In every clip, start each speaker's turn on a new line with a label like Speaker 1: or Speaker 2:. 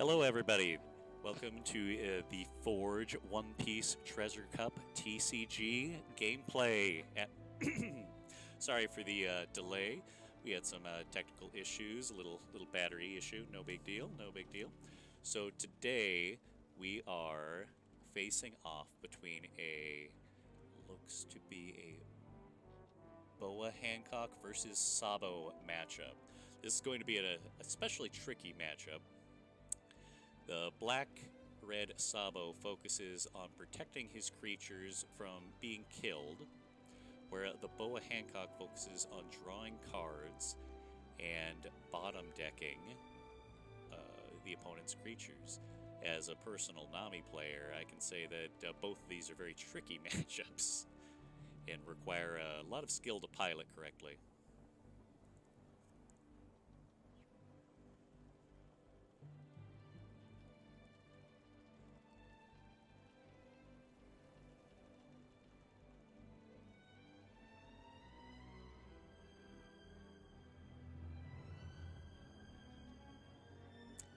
Speaker 1: Hello, everybody. Welcome to the Forge One Piece Treasure Cup TCG gameplay. Sorry for the delay. We had some technical issues, a little battery issue. No big deal. No big deal. So today we are facing off between looks to be a Boa Hancock versus Sabo matchup. This is going to be an especially tricky matchup. The black-red Sabo focuses on protecting his creatures from being killed, where the Boa Hancock focuses on drawing cards and bottom decking the opponent's creatures. As a personal Nami player, I can say that both of these are very tricky matchups and require a lot of skill to pilot correctly.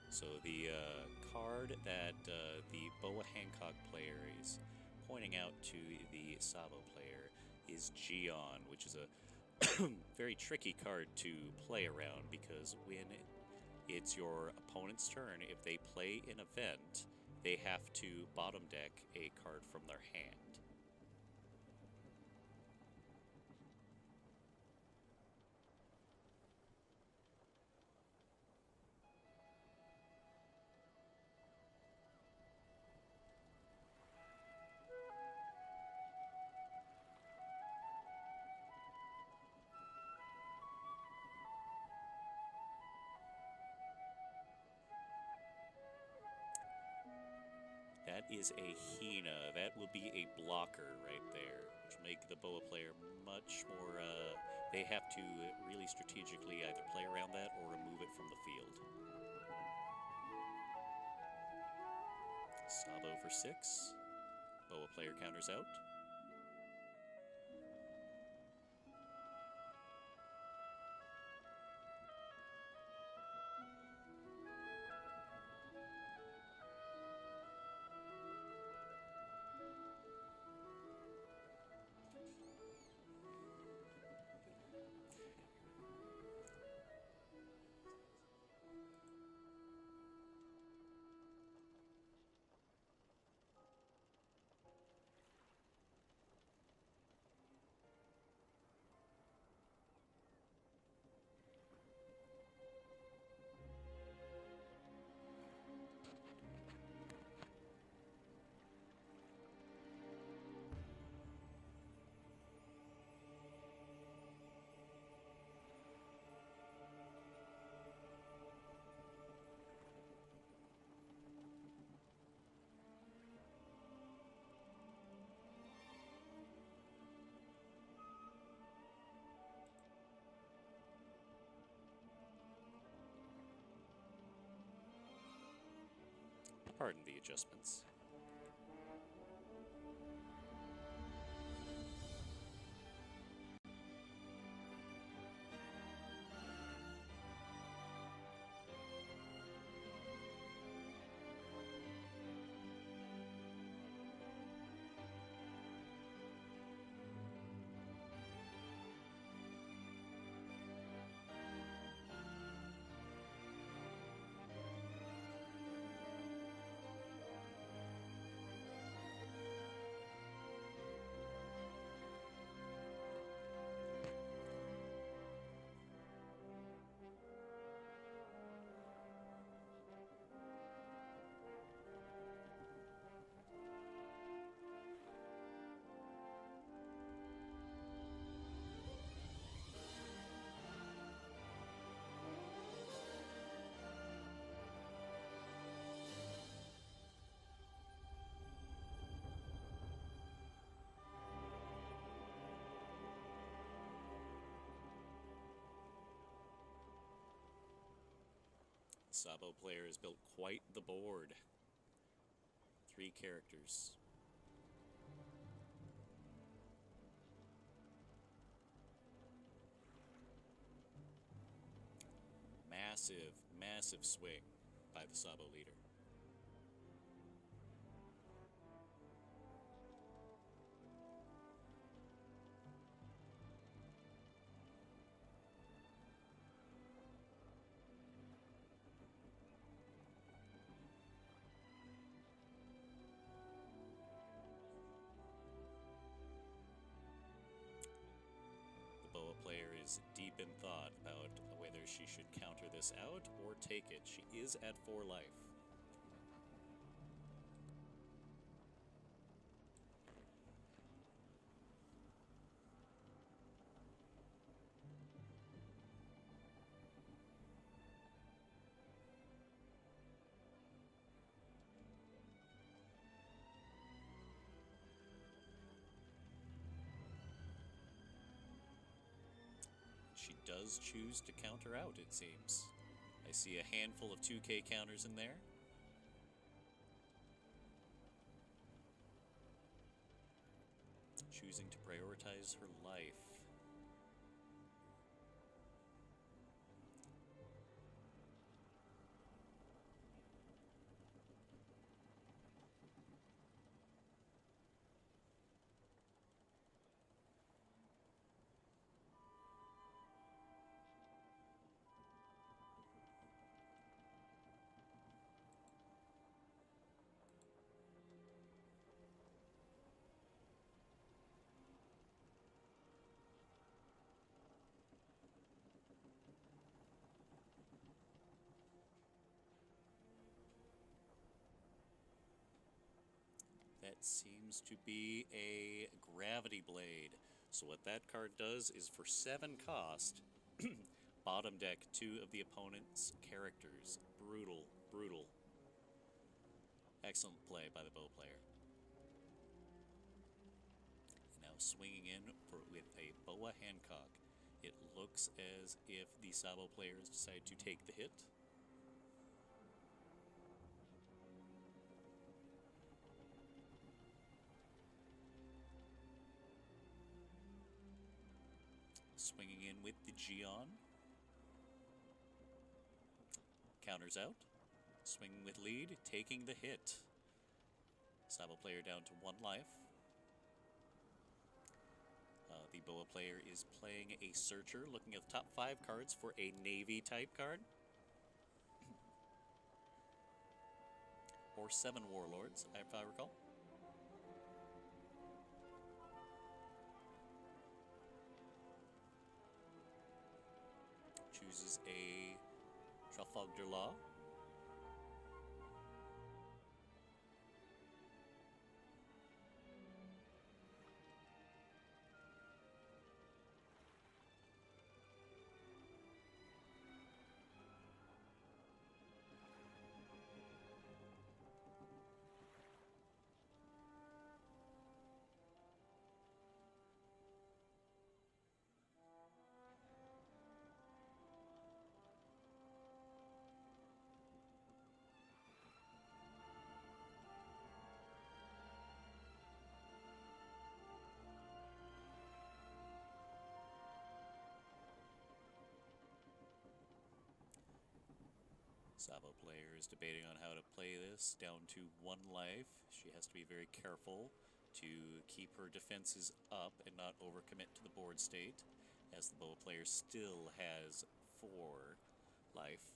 Speaker 1: So the card that the Boa Hancock player is pointing out to the Sabo player is Gion, which is a very tricky card to play around because when it's your opponent's turn, if they play an event, they have to bottom deck a card from their hand. That is a Hina. That will be a blocker right there, which will make the Boa player much more... they have to really strategically either play around that or remove it from the field. Sabo for 6. Boa player counters out. Pardon the adjustments. Sabo player has built quite the board. 3 characters. Massive, massive swing by the Sabo leader. The Boa player is deep in thought about whether she should counter this out or take it. She is at 4 life. She does choose to counter out, it seems. I see a handful of 2K counters in there. Choosing to prioritize her life. That seems to be a Gravity Blade. So what that card does is for 7 cost, bottom deck 2 of the opponent's characters. Brutal, brutal. Excellent play by the Bow player. And now swinging in with a Boa Hancock. It looks as if the Sabo players decide to take the hit. Swinging in with the Gion. Counters out. Swinging with lead, taking the hit. Sabo player down to 1 life. The Boa player is playing a Searcher, looking at the top 5 cards for a Navy type card. Or 7 Warlords, if I recall. Chooses a Trafalgar Law. Sabo player is debating on how to play this down to 1 life. She has to be very careful to keep her defenses up and not overcommit to the board state, as the Boa player still has 4 life.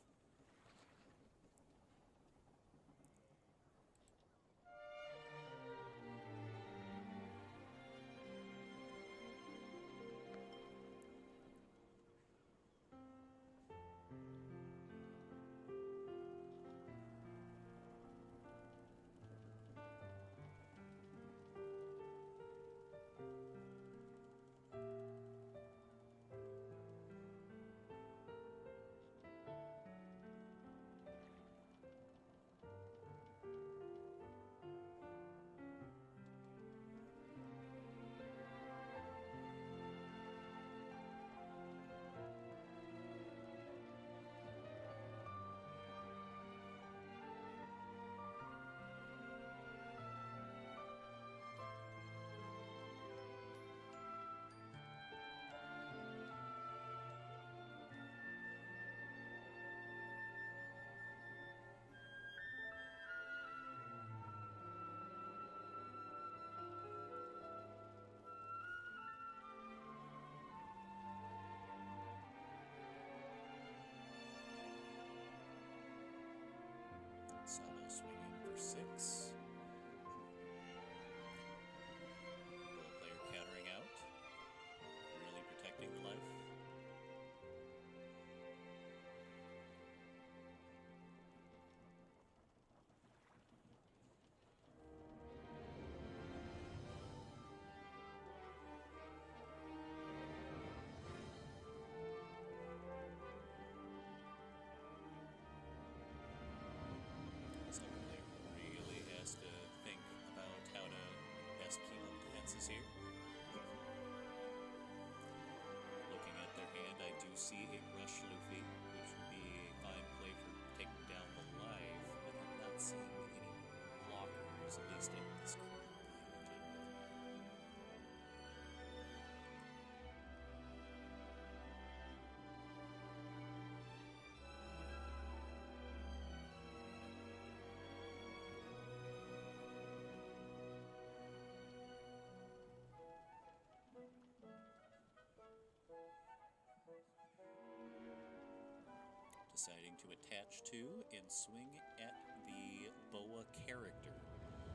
Speaker 1: deciding to attach to and swing at the Boa character.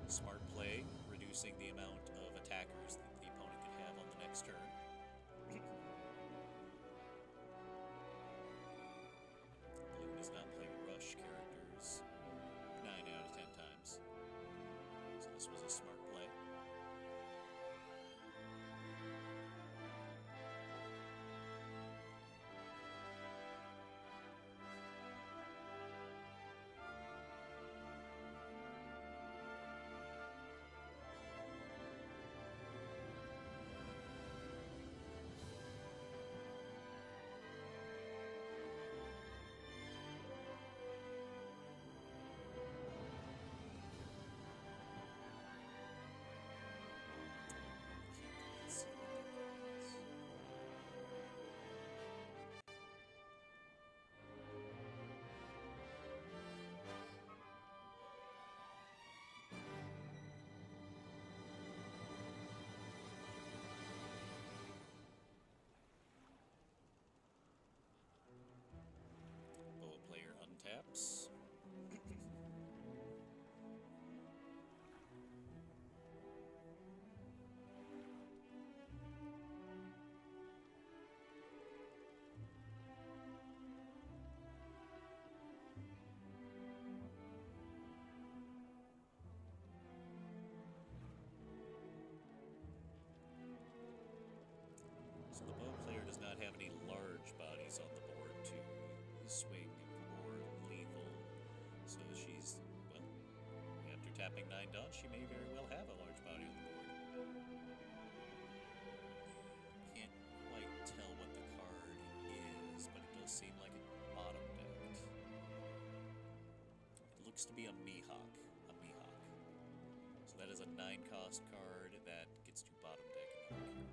Speaker 1: Smart play, reducing the amount of attackers that the opponent could have on the next turn. Blue does not play rush characters 9 out of 10 times. So this was a smart play. Boa player untaps. So the bow player does not have any large bodies on the board to swing for lethal. So she's, well, after tapping 9 dots, she may very well have a large body on the board. Can't quite tell what the card is, but it does seem like it bottom decked. It looks to be a Mihawk. So that is a 9-cost card that gets to bottom deck another character.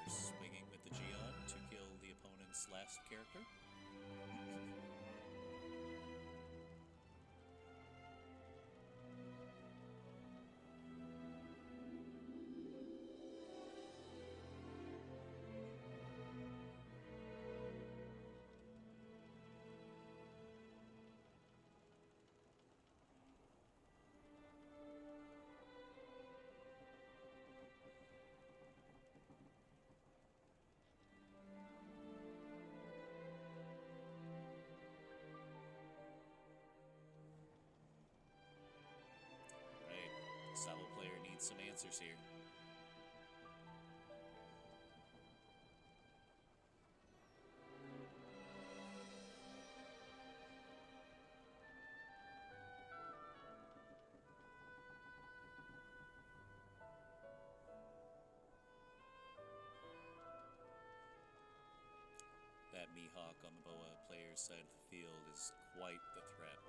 Speaker 1: Swinging with the Geon to kill the opponent's last character. Sabo player needs some answers here. That Mihawk on the Boa player's side of the field is quite the threat.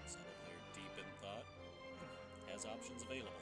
Speaker 1: Sabo player deep in thought, has options available.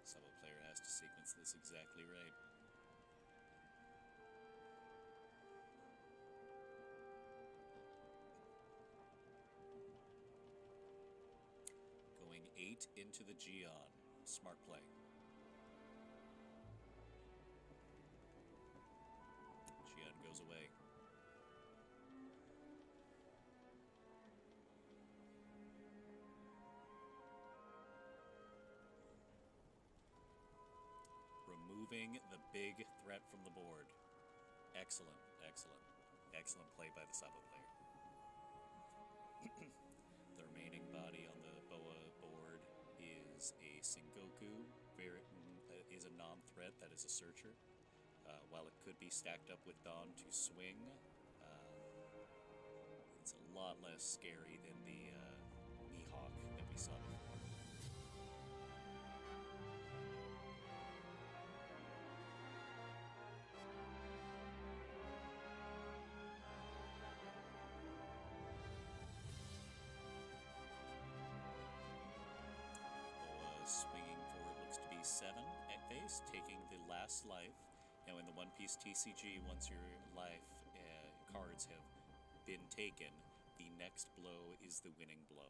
Speaker 1: Sabo player has to sequence this exactly right. mate into the Geon. Smart play. Geon goes away. Removing the big threat from the board. Excellent, excellent. Excellent play by the Sabo player. The remaining body on the Boa board is a Sengoku, is a non-threat, that is a searcher. While it could be stacked up with Dawn to swing, it's a lot less scary than the Mihawk that we saw before. Swinging for what looks to be 7 at face, taking the last life. Now in the One Piece TCG, once your life cards have been taken, the next blow is the winning blow.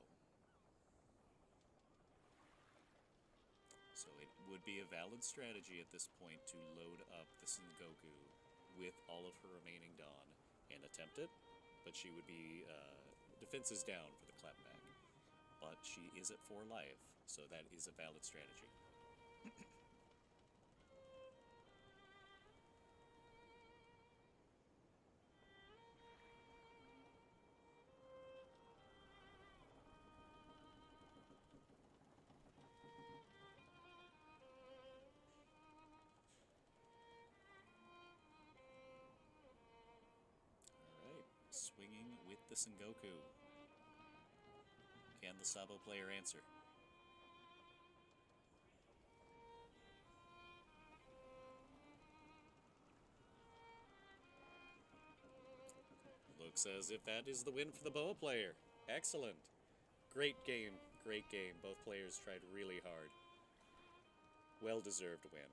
Speaker 1: So it would be a valid strategy at this point to load up the Sengoku with all of her remaining Dawn and attempt it, but she would be defenses down for the clapback. But she is at 4 life, so that is a valid strategy. Alright, swinging with the Sengoku. Can the Sabo player answer? Looks as if that is the win for the Boa player. Excellent. Great game. Great game. Both players tried really hard. Well-deserved win.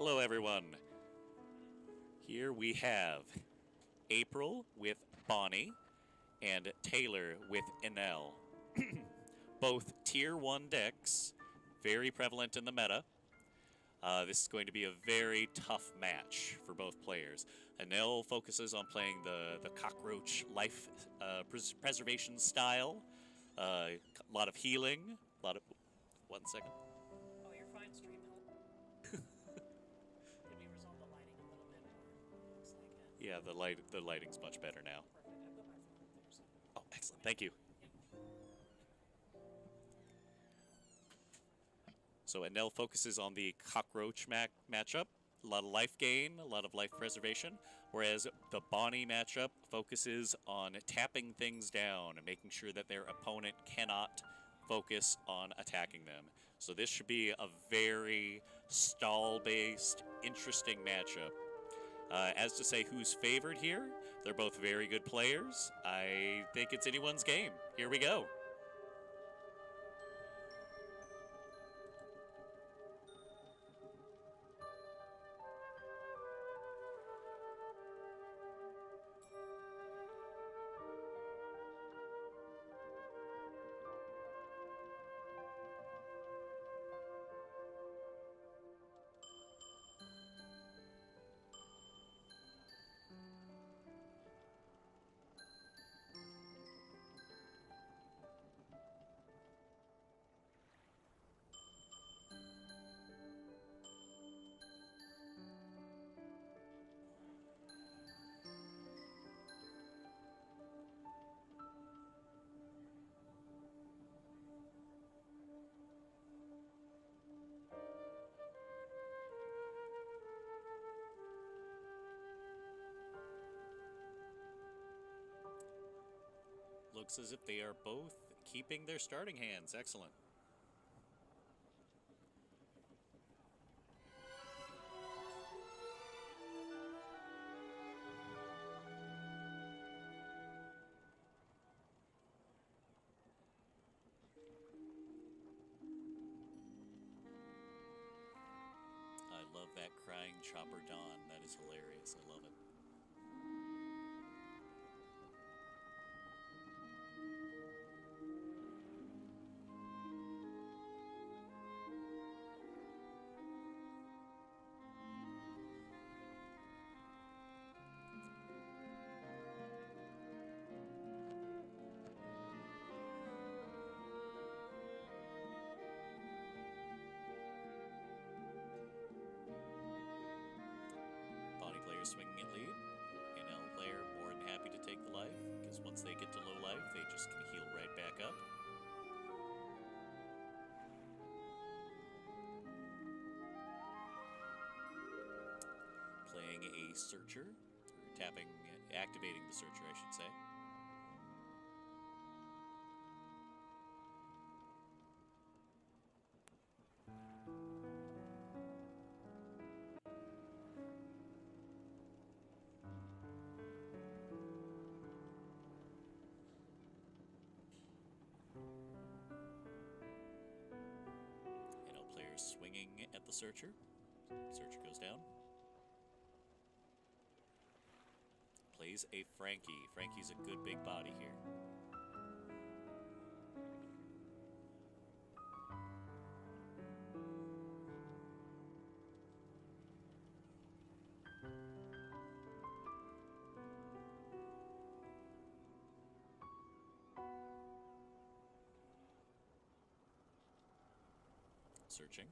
Speaker 1: Hello, everyone. Here we have April with Bonnie and Taylor with Enel. Both Tier 1 decks, very prevalent in the meta. This is going to be a very tough match for both players. Enel focuses on playing the cockroach life preservation style. A lot of healing, a lot of... 1 second.
Speaker 2: Oh, you're fine, stream help. Did we resolve the lighting a little bit more? Looks like it.
Speaker 1: Yeah, the lighting's much better now.
Speaker 2: Perfect. I've got my phone up there, so.
Speaker 1: Oh, excellent. Thank you. So Enel focuses on the cockroach matchup. A lot of life gain, a lot of life preservation. Whereas the Bonnie matchup focuses on tapping things down and making sure that their opponent cannot focus on attacking them. So this should be a very stall-based, interesting matchup. As to say who's favored here, they're both very good players. I think it's anyone's game. Here we go. Looks as if they are both keeping their starting hands. Excellent. I love that crying Chopper Dawn. That is hilarious. I love it. Bonnie player swinging at lead. NL player more than happy to take the life, because once they get to low life, they just can heal right back up. Playing a Searcher, or tapping, activating the Searcher, I should say. NL player swinging at the Searcher. Searcher goes down. Plays a Frankie. Frankie's a good big body here. Searching.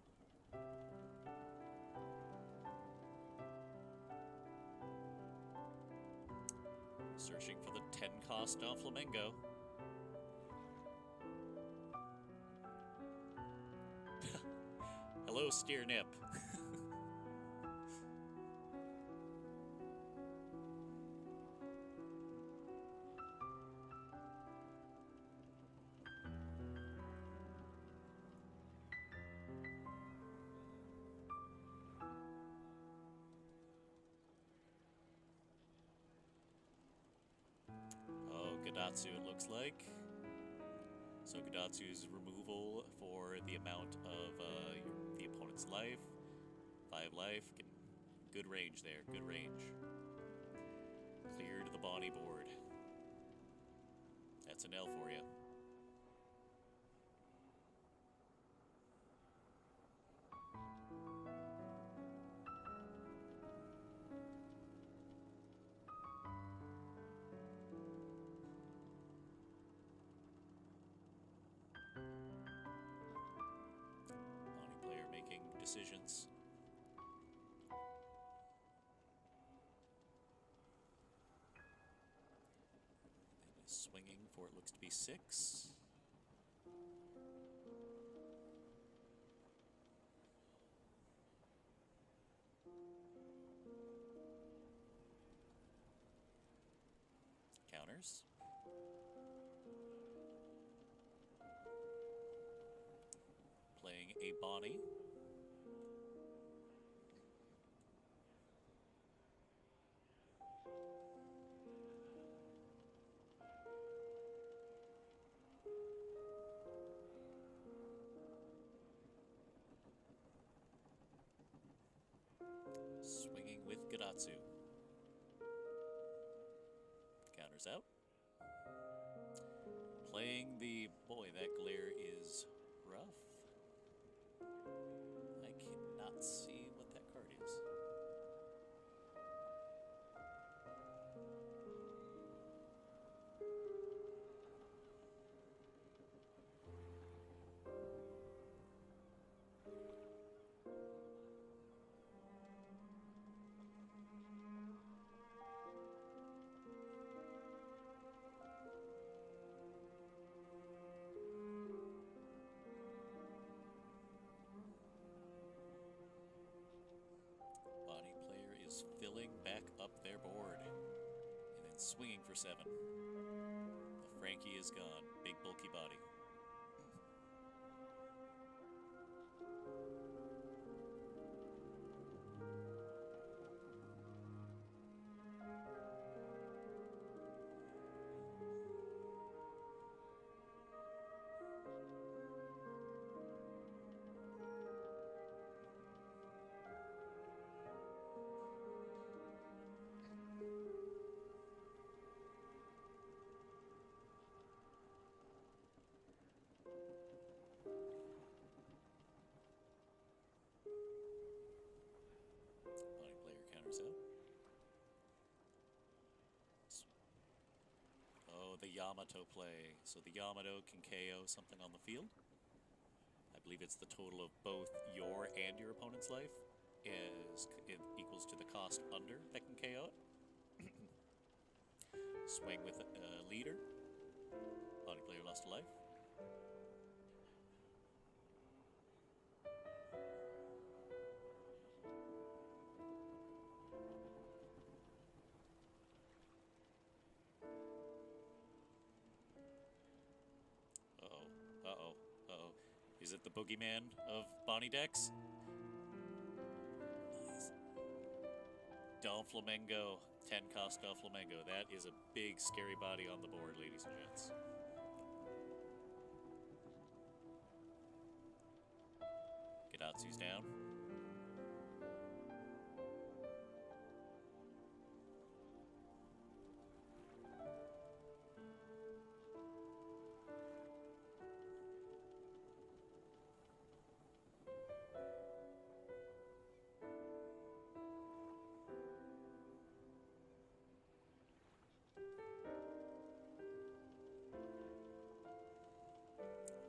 Speaker 1: Searching for the 10 cost Flamingo. Hello, Steer Nip. Gadatsu, it looks like. So Gadatsu's removal for the amount of the opponent's life. 5 life. Getting good range there. Good range. Cleared the Bonnie board. That's an L for you. Bonnie player making decisions. And is swinging for it looks to be 6. Counters. Playing a Bonnie. Swinging with Gadatsu. Counters out. Playing the... Boy, that glare is rough. I cannot see what that card is. Bonnie player is filling back up their board. And then swinging for 7. The Frankie is gone. Big bulky body. Bonnie player counters out. Oh, the Yamato play. So the Yamato can KO something on the field. I believe it's the total of both your and your opponent's life is it equals to the cost under that can KO it. Swing with a leader. Bonnie player lost a life. Uh-oh, uh-oh, uh-oh. Is it the boogeyman of Bonnie decks? Nice. Don Flamengo, 10 cost Don Flamengo. That is a big scary body on the board, ladies and gents. Gadatsu's down.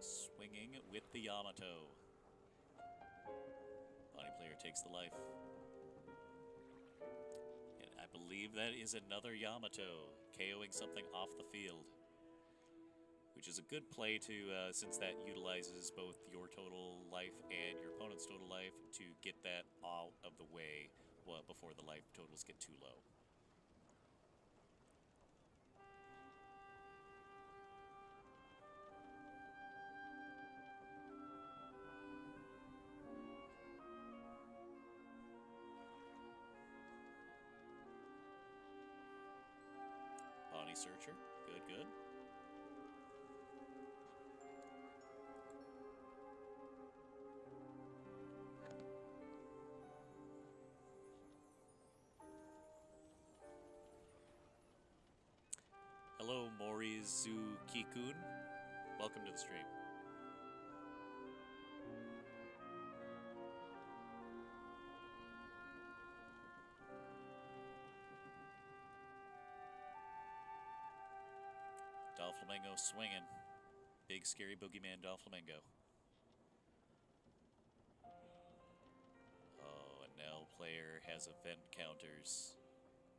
Speaker 1: Swinging with the Yamato. Bonnie player takes the life. And I believe that is another Yamato, KOing something off the field. Which is a good play to, since that utilizes both your total life and your opponent's total life to get that out of the way before the life totals get too low. Bonnie Searcher, good, good. Izuki-kun. Welcome to the stream. Doflamingo swinging. Big scary boogeyman Doflamingo. Oh, and now player has event counters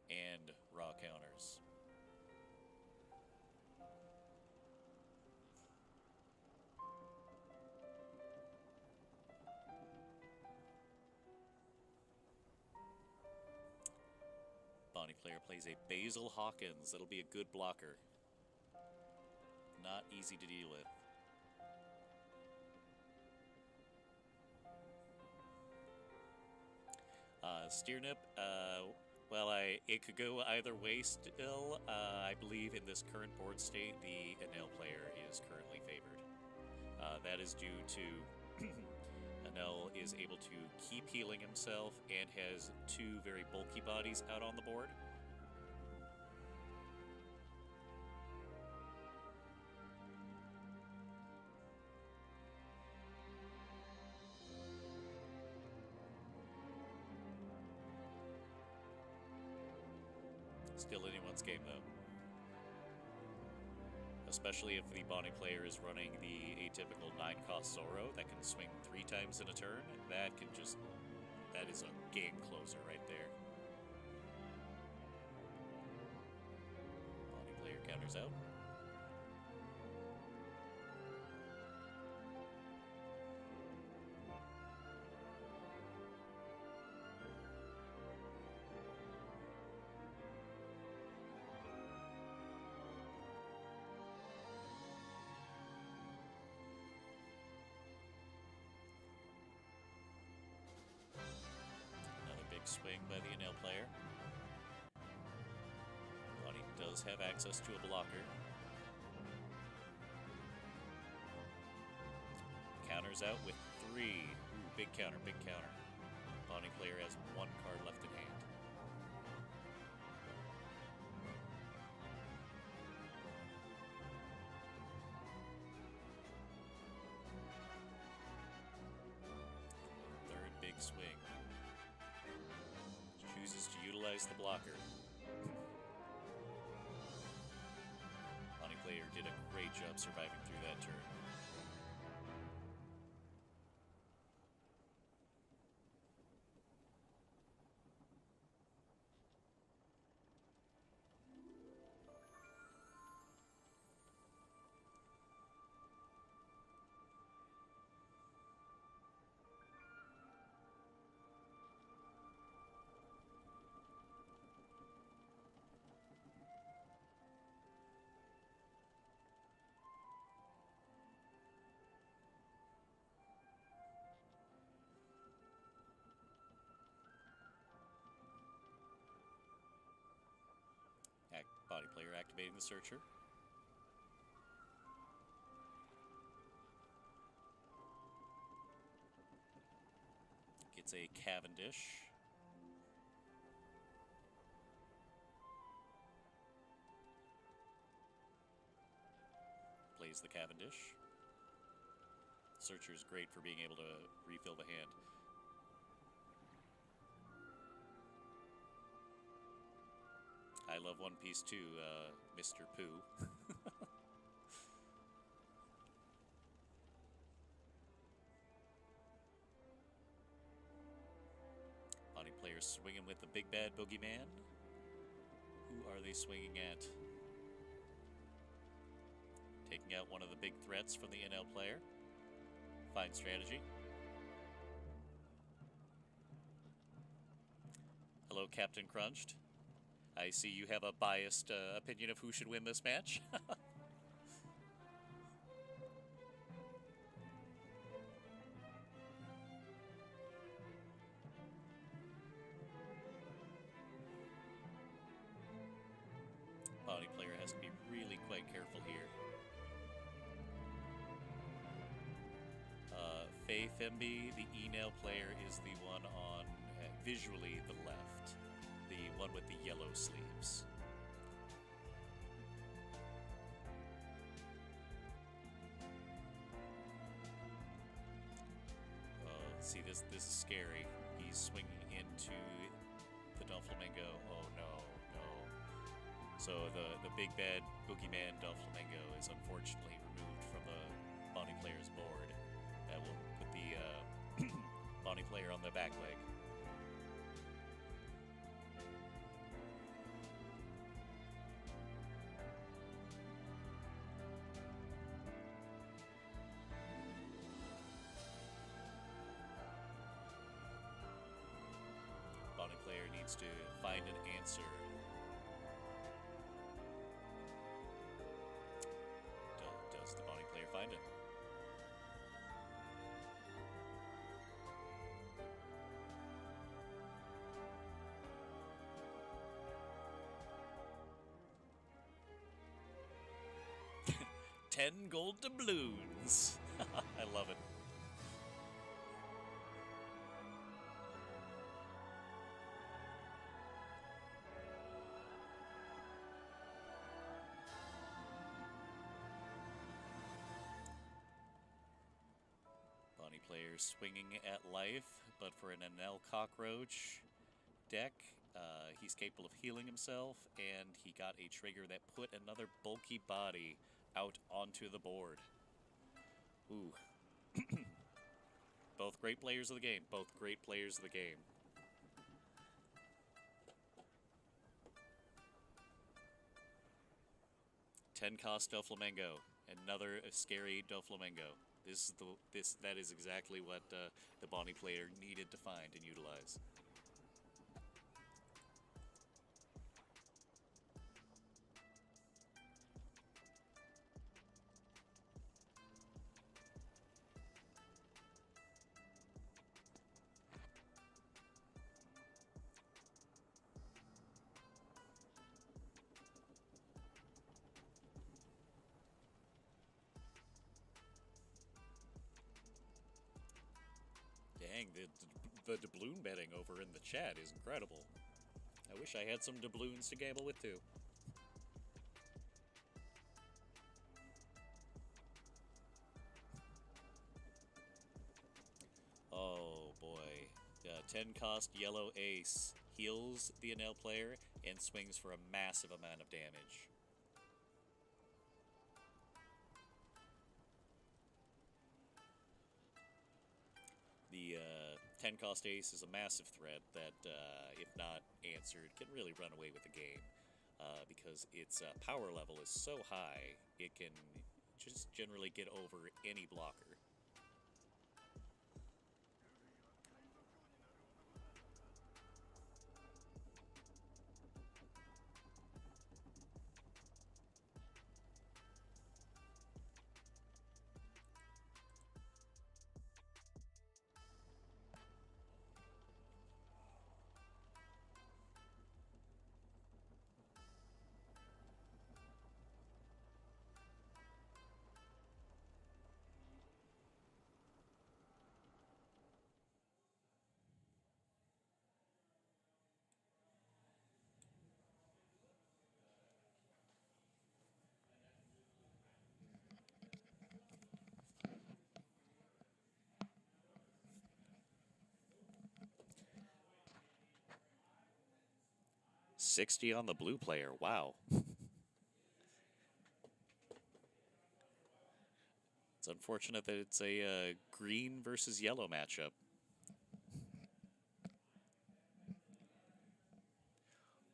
Speaker 1: and raw counters. Bonnie player plays a Basil Hawkins. That'll be a good blocker. Not easy to deal with. Steernip, well, it could go either way still. I believe in this current board state, the Enel player is currently favored. That is due to Enel is able to keep healing himself and has two very bulky bodies out on the board. Still anyone's game, though. Especially if the Bonnie player is running the atypical 9-cost Zoro that can swing 3 times in a turn. That is a game closer right there. Bonnie player counters out. Swing by the Enel player. Bonnie does have access to a blocker. Counters out with 3. Ooh, big counter, big counter. Bonnie player has 1 card left in hand. Third big swing. Chooses to utilize the blocker. Bonnie player did a great job surviving through that turn. Body player activating the searcher. Gets a Cavendish. Plays the Cavendish. Searcher is great for being able to refill the hand. I love One Piece too, Mr. Pooh. Bonnie players swinging with the big bad boogeyman. Who are they swinging at? Taking out one of the big threats from the NL player. Fine strategy. Hello, Captain Crunched. I see you have a biased opinion of who should win this match. Body player has to be really quite careful here. Faye Femby, the Enel player, is the one on visually the left. The one with the yellow sleeves. see, this is scary. He's swinging into the Doflamingo. Oh no, no. So the big bad boogeyman Doflamingo is unfortunately removed from the Bonnie player's board. That will put the Bonnie player on the back leg. Bonnie player needs to find an answer. Does the Bonnie player find it? $10 gold doubloons. I love it. Bonnie player swinging at life, but for an Enel cockroach deck, he's capable of healing himself, and he got a trigger that put another bulky body out onto the board. Ooh. Both great players of the game. Both great players of the game. $10 Doflamingo. Another scary Doflamingo. That is exactly what the Bonnie player needed to find and utilize. Dang, the doubloon betting over in the chat is incredible. I wish I had some doubloons to gamble with too. Oh boy. 10-cost yellow ace heals the Enel player and swings for a massive amount of damage. The 10-cost ace is a massive threat that, if not answered, can really run away with the game. Because its power level is so high, it can just generally get over any blocker. $60 on the blue player. Wow. It's unfortunate that it's a green versus yellow matchup.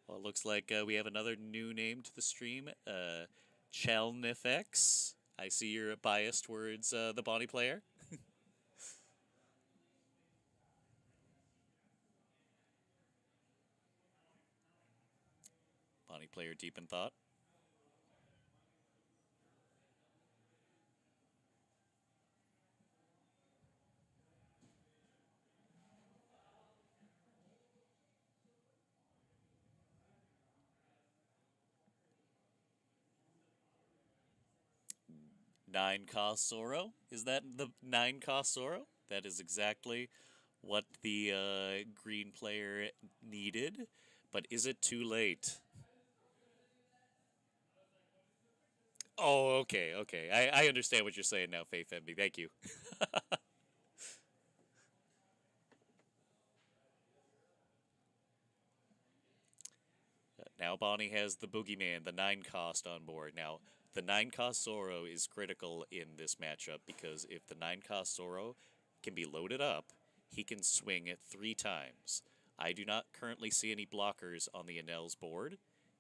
Speaker 1: Well, it looks like we have another new name to the stream, Chelnifex. I see you're biased towards the Bonnie player. Bonnie player deep in thought. $9-cost Zoro? Is that the 9-cost Zoro? That is exactly what the green player needed. But is it too late? Oh, okay, okay. I understand what you're saying now, Faith Envy. Thank you. Now Bonnie has the Boogeyman, the 9 cost on board. Now, the 9 cost Zoro is critical in this matchup because if the 9 cost Zoro can be loaded up, he can swing it 3 times. I do not currently see any blockers on the Enel's board,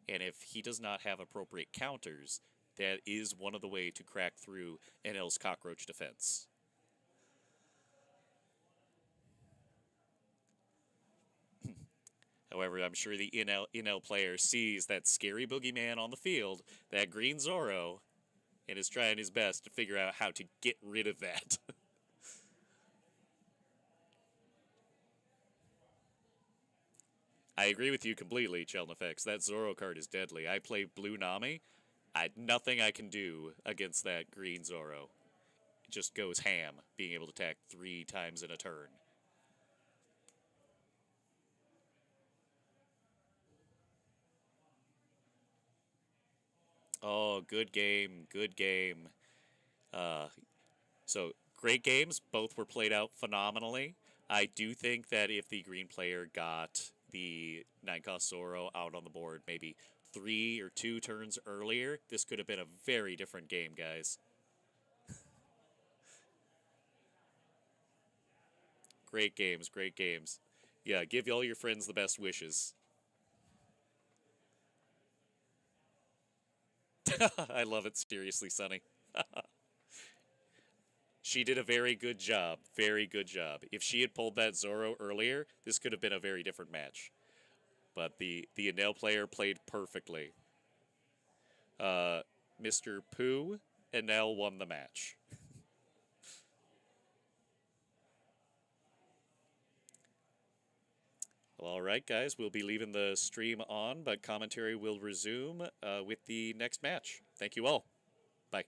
Speaker 1: and if he does not have appropriate counters, that is one of the way to crack through Enel's cockroach defense. However, I'm sure the Enel player sees that scary boogeyman on the field, that green Zoro, and is trying his best to figure out how to get rid of that. I agree with you completely, Chelnifex. That Zoro card is deadly. I play Blue Nami. Nothing I can do against that green Zoro. It just goes ham, being able to attack 3 times in a turn. Oh, good game, good game. Uh, so, great games. Both were played out phenomenally. I do think that if the green player got the 9 cost Zoro out on the board maybe 3 or 2 turns earlier, this could have been a very different game, guys. Great games, great games. Yeah, give all your friends the best wishes. I love it, seriously, Sonny. She did a very good job. Very good job. If she had pulled that Zoro earlier, this could have been a very different match. But the Enel player played perfectly. Uh, Mr. Pooh, Enel won the match. Well, all right, guys, we'll be leaving the stream on, but commentary will resume with the next match. Thank you all. Bye.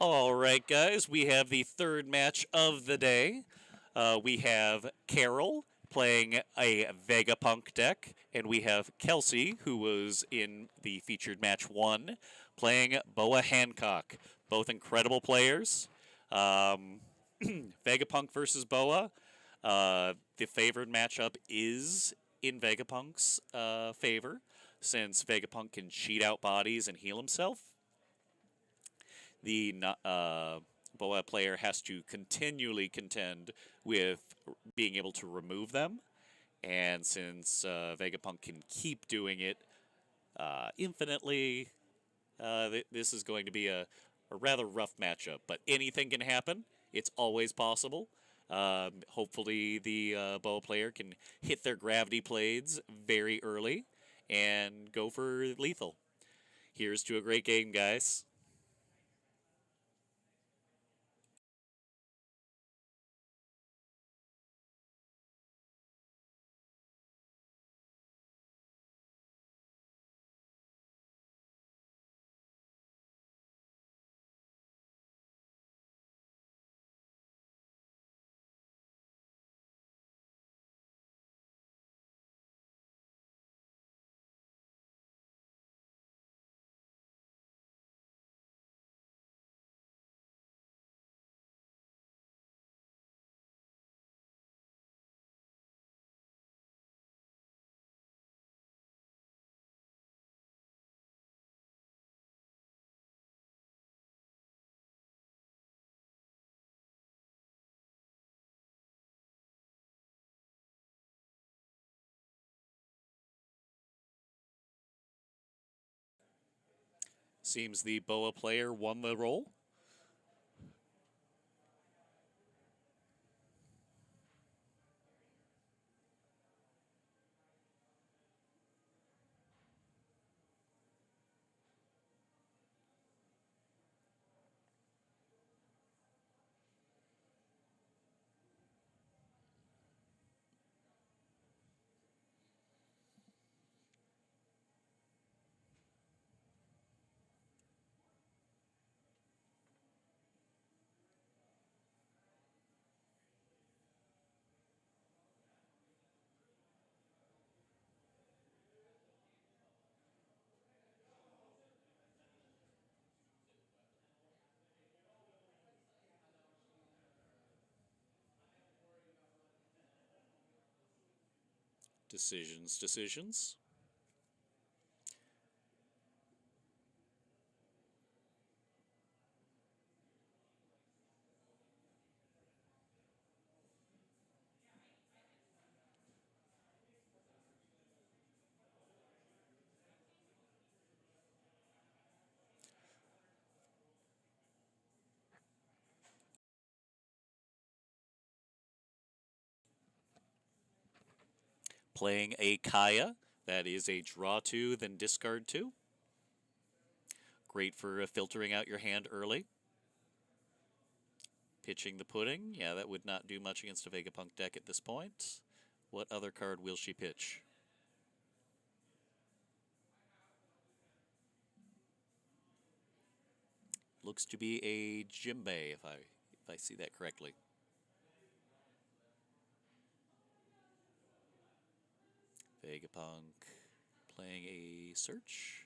Speaker 1: All right, guys, we have the third match of the day. We have Carol playing a Vegapunk deck, and we have Kelsey, who was in the featured match one, playing Boa Hancock. Both incredible players. Um, Vegapunk versus Boa. The favored matchup is in Vegapunk's favor, since Vegapunk can cheat out bodies and heal himself. The Boa player has to continually contend with being able to remove them. And since Vegapunk can keep doing it infinitely, this is going to be a rather rough matchup. But anything can happen. It's always possible. Hopefully, the Boa player can hit their gravity blades very early and go for lethal. Here's to a great game, guys. Seems the Boa player won the roll. Decisions, decisions. Playing a Kaya. That is a draw two, then discard two. Great for filtering out your hand early. Pitching the pudding. Yeah, that would not do much against a Vegapunk deck at this point. What other card will she pitch? Looks to be a Jimbei, if I see that correctly. Vegapunk playing a search.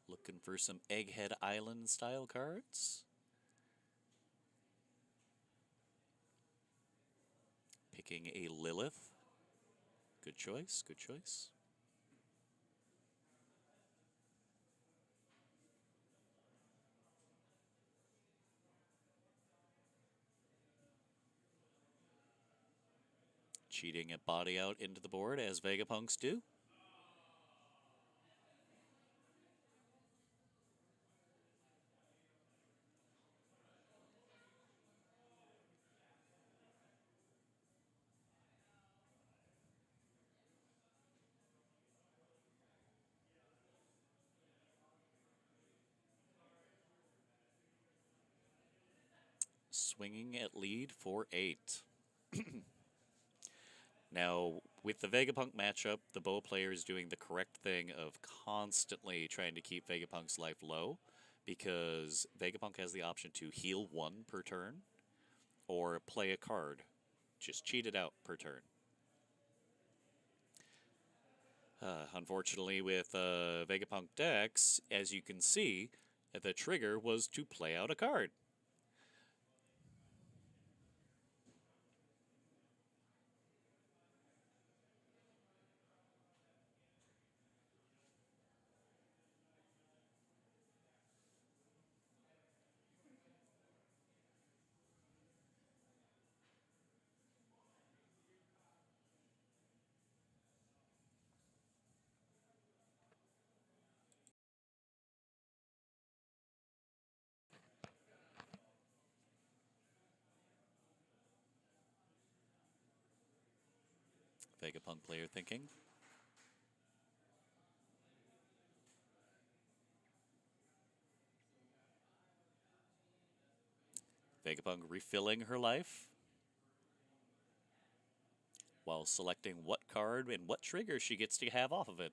Speaker 1: Looking for some Egghead Island style cards. Picking a Lilith. Good choice, good choice. Cheating a body out into the board as Vegapunks do. Swinging at lead for 8. Now, with the Vegapunk matchup, the Bow player is doing the correct thing of constantly trying to keep Vegapunk's life low, because Vegapunk has the option to heal one per turn or play a card. Just cheat it out per turn. Unfortunately, with Vegapunk decks, as you can see, the trigger was to play out a card. Vegapunk player thinking. Vegapunk refilling her life while selecting what card and what trigger she gets to have off of it.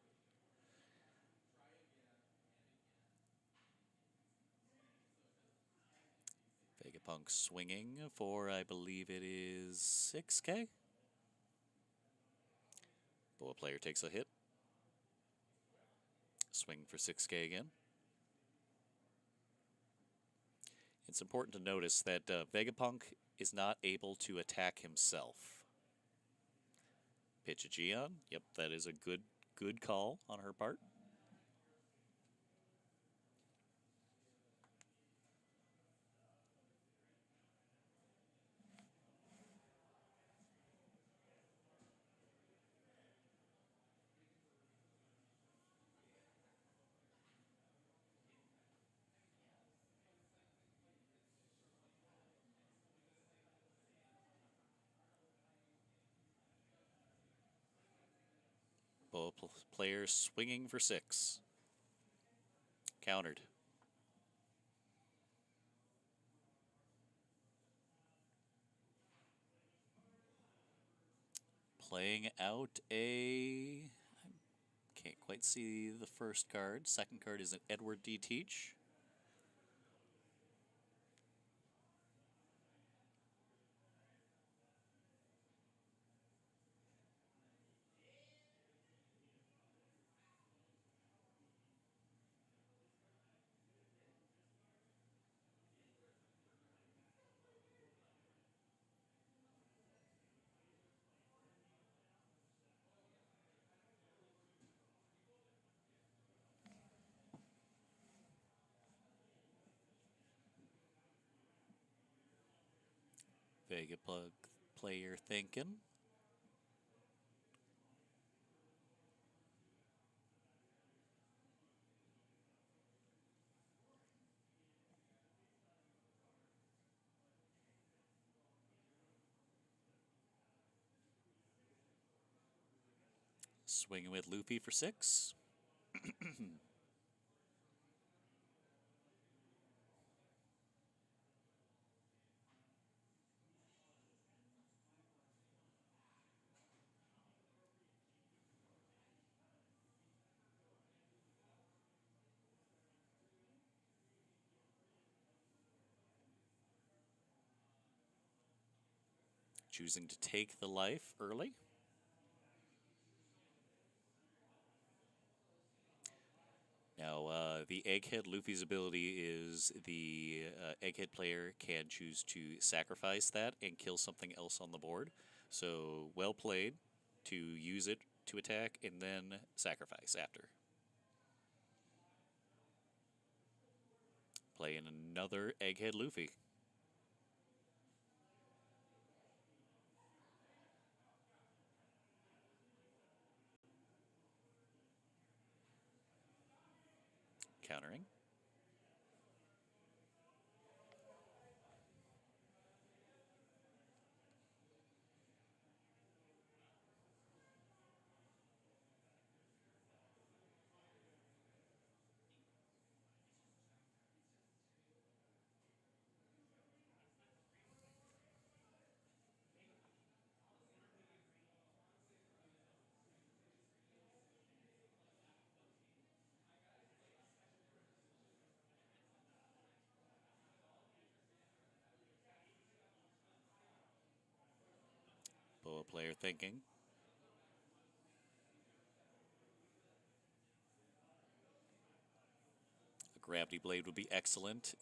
Speaker 1: Vegapunk swinging for, I believe it is 6k. Boa player takes a hit. Swing for 6k again. It's important to notice that Vegapunk is not able to attack himself. Pitch a Geon. Yep, that is a good call on her part. Boa player swinging for 6. Countered. Playing out a... I can't quite see the first card. Second card is an Edward D. Teach. Vegapunk player thinking. Swinging with Luffy for 6. Choosing to take the life early. Now, the Egghead Luffy's ability is the Egghead player can choose to sacrifice that and kill something else on the board. So, well played to use it to attack and then sacrifice after. Playing another Egghead Luffy. Countering. Boa player thinking. A gravity blade would be excellent.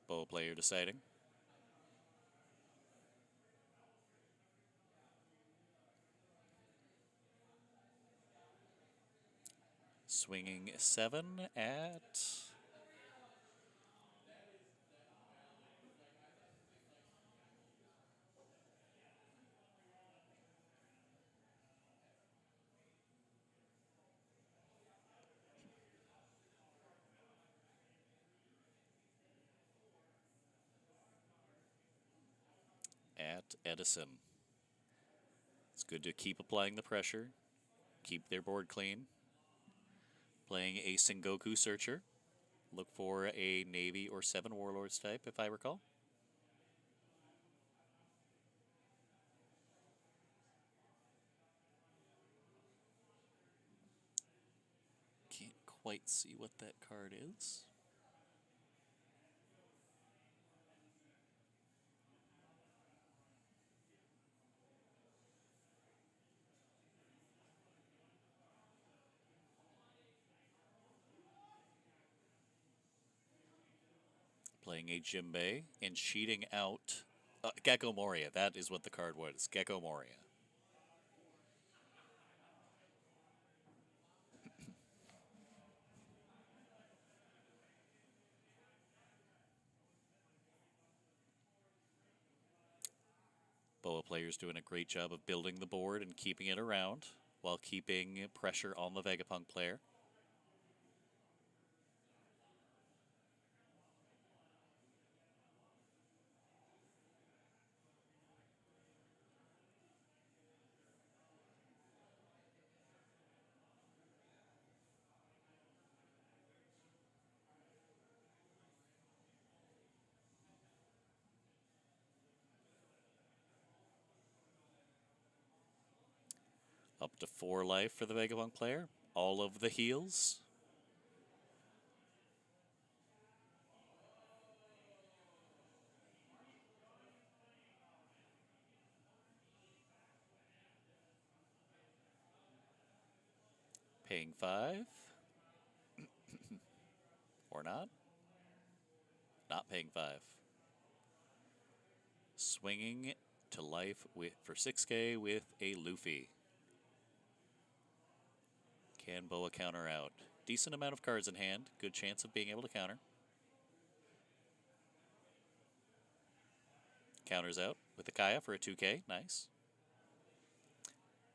Speaker 1: Boa player deciding. Swinging 7 at Edison. It's good to keep applying the pressure, keep their board clean. Playing a Sengoku Searcher. Look for a Navy or 7 Warlords type, if I recall. Can't quite see what that card is. Playing a Jimbei and cheating out Gecko Moria. That is what the card was. Gecko Moria. Boa players doing a great job of building the board and keeping it around while keeping pressure on the Vegapunk player. Up to 4 life for the Vegapunk player. All of the heals. Paying 5. Or not. Not paying 5. Swinging to life for 6K with a Luffy. Can Boa counter out? Decent amount of cards in hand. Good chance of being able to counter. Counters out with the Kaya for a 2K. Nice.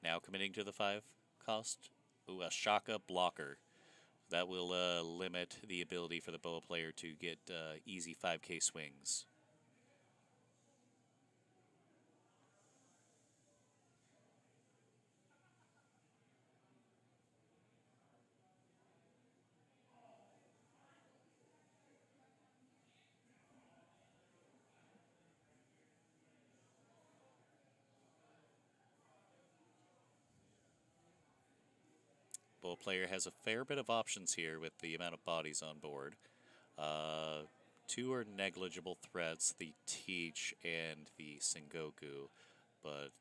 Speaker 1: Now committing to the 5 cost. Ooh, a Shaka blocker. That will limit the ability for the Boa player to get easy 5K swings. Boa player has a fair bit of options here with the amount of bodies on board. 2 are negligible threats, the Teach and the Sengoku, but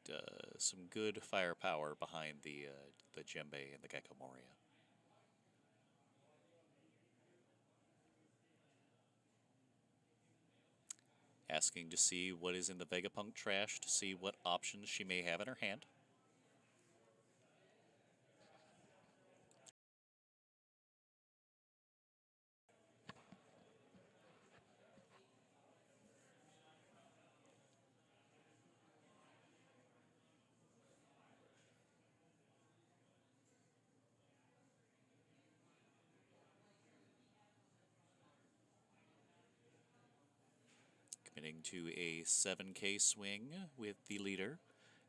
Speaker 1: some good firepower behind the Djembe and the Gecko Moria. Asking to see what is in the Vegapunk trash to see what options she may have in her hand. Committing to a 7K swing with the leader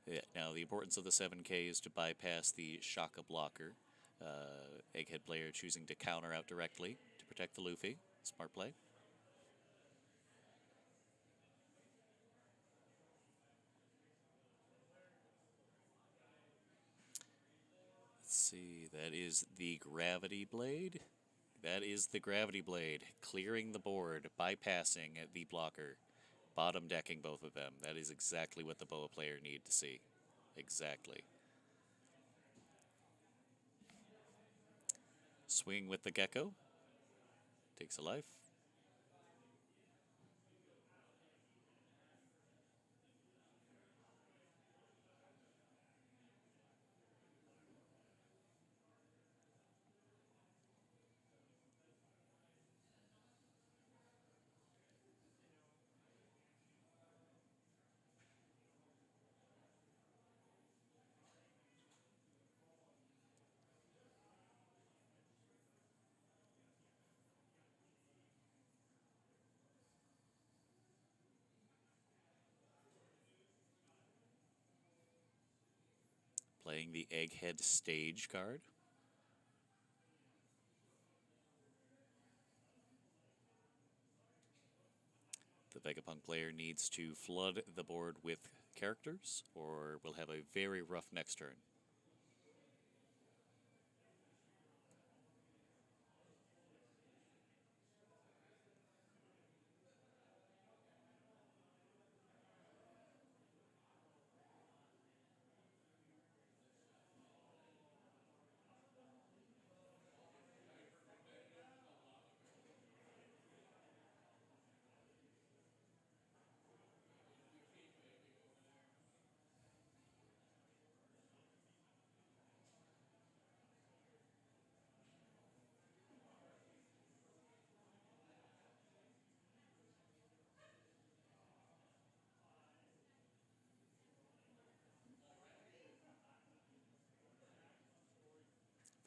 Speaker 1: Yeah, now, the importance of the 7K is to bypass the Shaka blocker. Egghead player choosing to counter out directly to protect the Luffy. Smart play. Let's see, that is the Gravity Blade. That is the Gravity Blade, clearing the board, bypassing the blocker, bottom decking both of them. That is exactly what the Boa player need to see. Exactly. Swing with the Gecko. Takes a life. Playing the Egghead stage card. The Vegapunk player needs to flood the board with characters, or will have a very rough next turn.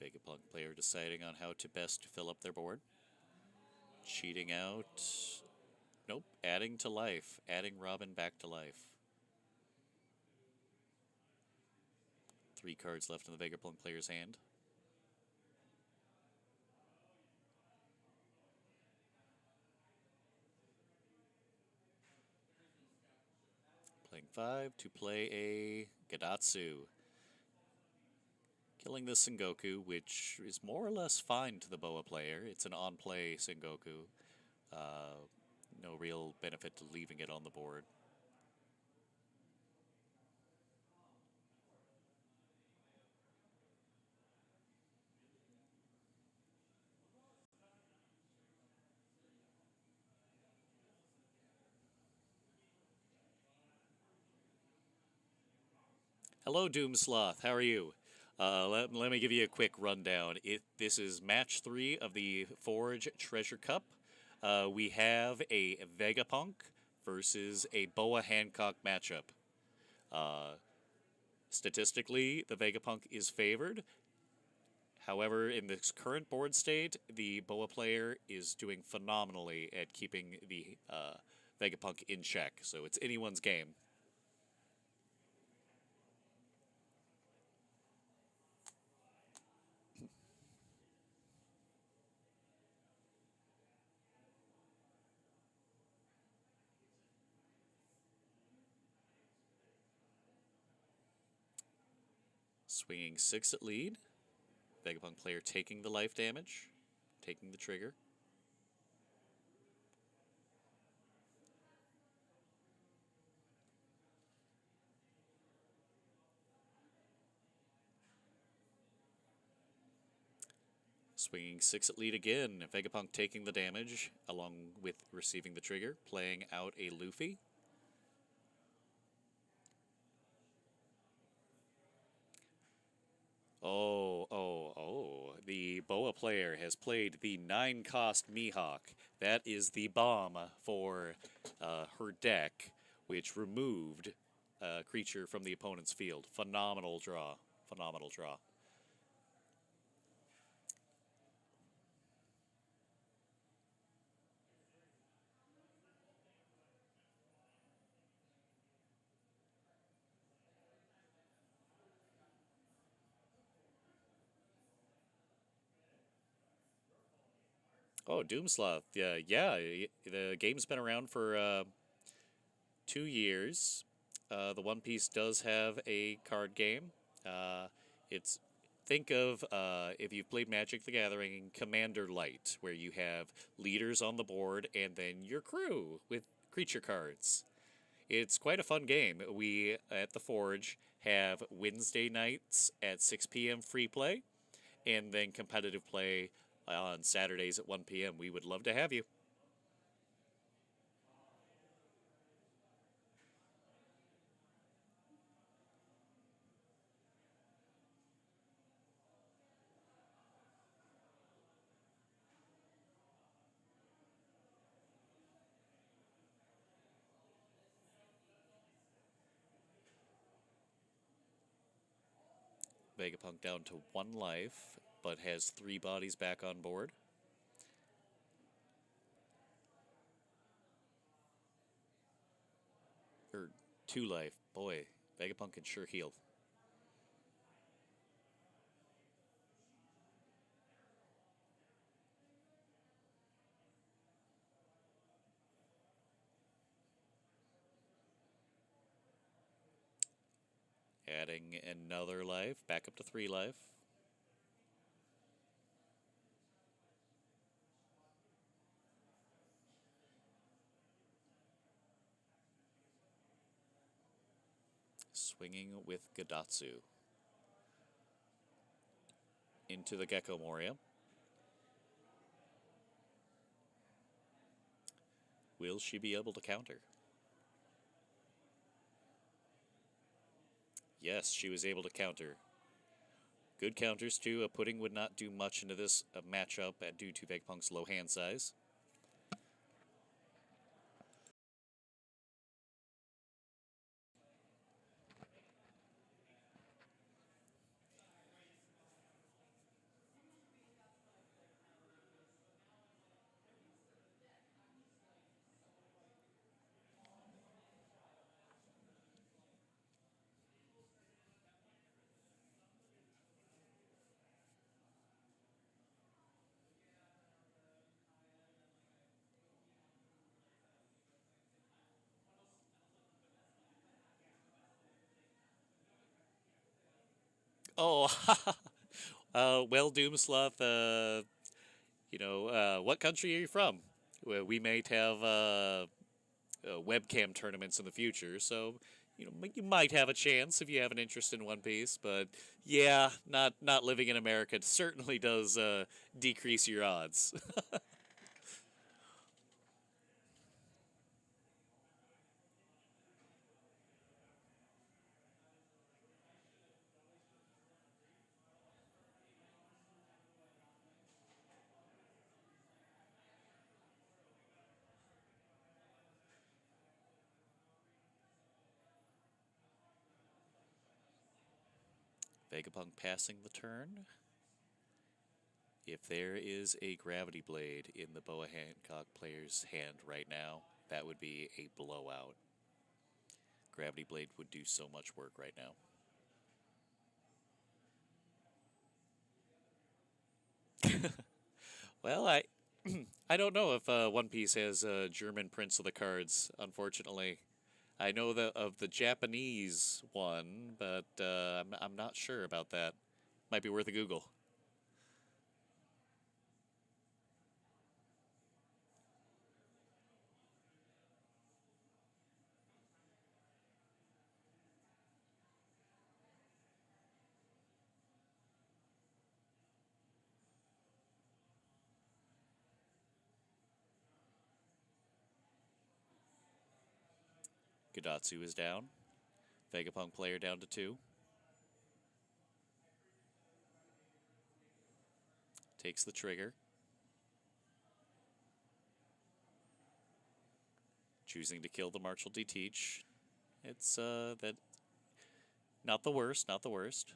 Speaker 1: Vegapunk player deciding on how to best fill up their board. Cheating out. Nope. Adding to life. Adding Robin back to life. 3 cards left in the Vegapunk player's hand. Playing 5 to play a Gadatsu. Killing the Sengoku, which is more or less fine to the Boa player. It's an on-play Sengoku. No real benefit to leaving it on the board. Hello, Doomsloth. How are you? Let me give you a quick rundown. This is match 3 of the Forge Treasure Cup. We have a Vegapunk versus a Boa Hancock matchup. Statistically, the Vegapunk is favored. However, in this current board state, the Boa player is doing phenomenally at keeping the Vegapunk in check. So it's anyone's game. Swinging 6 at lead. Vegapunk player taking the life damage, taking the trigger. Swinging 6 at lead again. Vegapunk taking the damage, along with receiving the trigger, playing out a Luffy. Oh. The Boa player has played the 9-cost Mihawk. That is the bomb for her deck, which removed a creature from the opponent's field. Phenomenal draw. Phenomenal draw. Oh, Doomsloth. Yeah, yeah. The game's been around for 2 years. The One Piece does have a card game. It's think of if you've played Magic: The Gathering, Commander Light, where you have leaders on the board and then your crew with creature cards. It's quite a fun game. We at the Forge have Wednesday nights at 6 p.m. free play, and then competitive play on Saturdays at 1 p.m. We would love to have you. Vegapunk down to 1 life, but has 3 bodies back on board. Or 2 life. Boy, Vegapunk can sure heal. Adding another life, back up to 3 life. Swinging with Gadatsu. Into the Gecko Moria. Will she be able to counter? Yes, she was able to counter. Good counters, too. A pudding would not do much into this matchup due to Vegapunk's low hand size. Oh, well, Doomsloth, what country are you from? Well, we might have webcam tournaments in the future, so you might have a chance if you have an interest in One Piece. But yeah, not living in America certainly does decrease your odds. Vegapunk passing the turn. If there is a Gravity Blade in the Boa Hancock player's hand right now, that would be a blowout. Gravity Blade would do so much work right now. Well, I don't know if One Piece has a German prints of the cards. Unfortunately, I know of the Japanese one, but I'm not sure about that. Might be worth a Google. Gadatsu is down. Vegapunk player down to 2. Takes the trigger. Choosing to kill the Marshal D Teach. It's that not the worst, not the worst.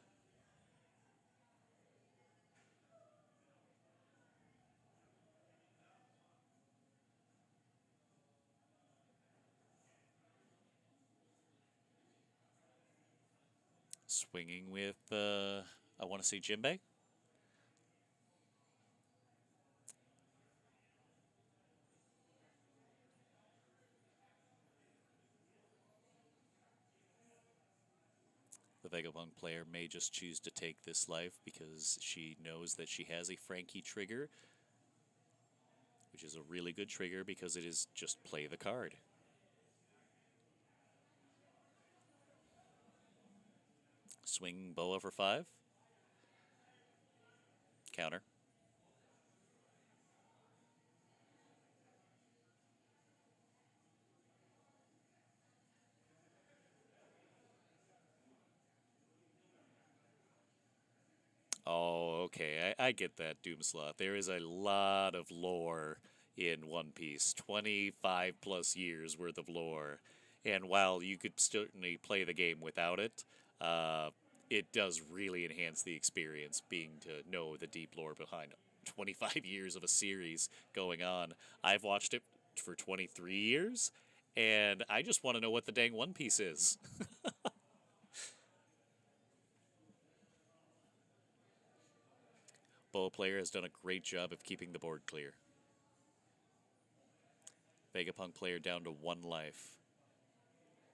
Speaker 1: Swinging with I want to say Jinbei. Vegapunk player may just choose to take this life because she knows that she has a Frankie trigger, which is a really good trigger because it is just play the card. Swing Boa for 5. Counter. Oh, okay. I get that, Doomslot. There is a lot of lore in One Piece. 25 plus years worth of lore. And while you could certainly play the game without it, uh, it does really enhance the experience being to know the deep lore behind 25 years of a series going on. I've watched it for 23 years, and I just want to know what the dang One Piece is. Boa player has done a great job of keeping the board clear. Vegapunk player down to 1 life.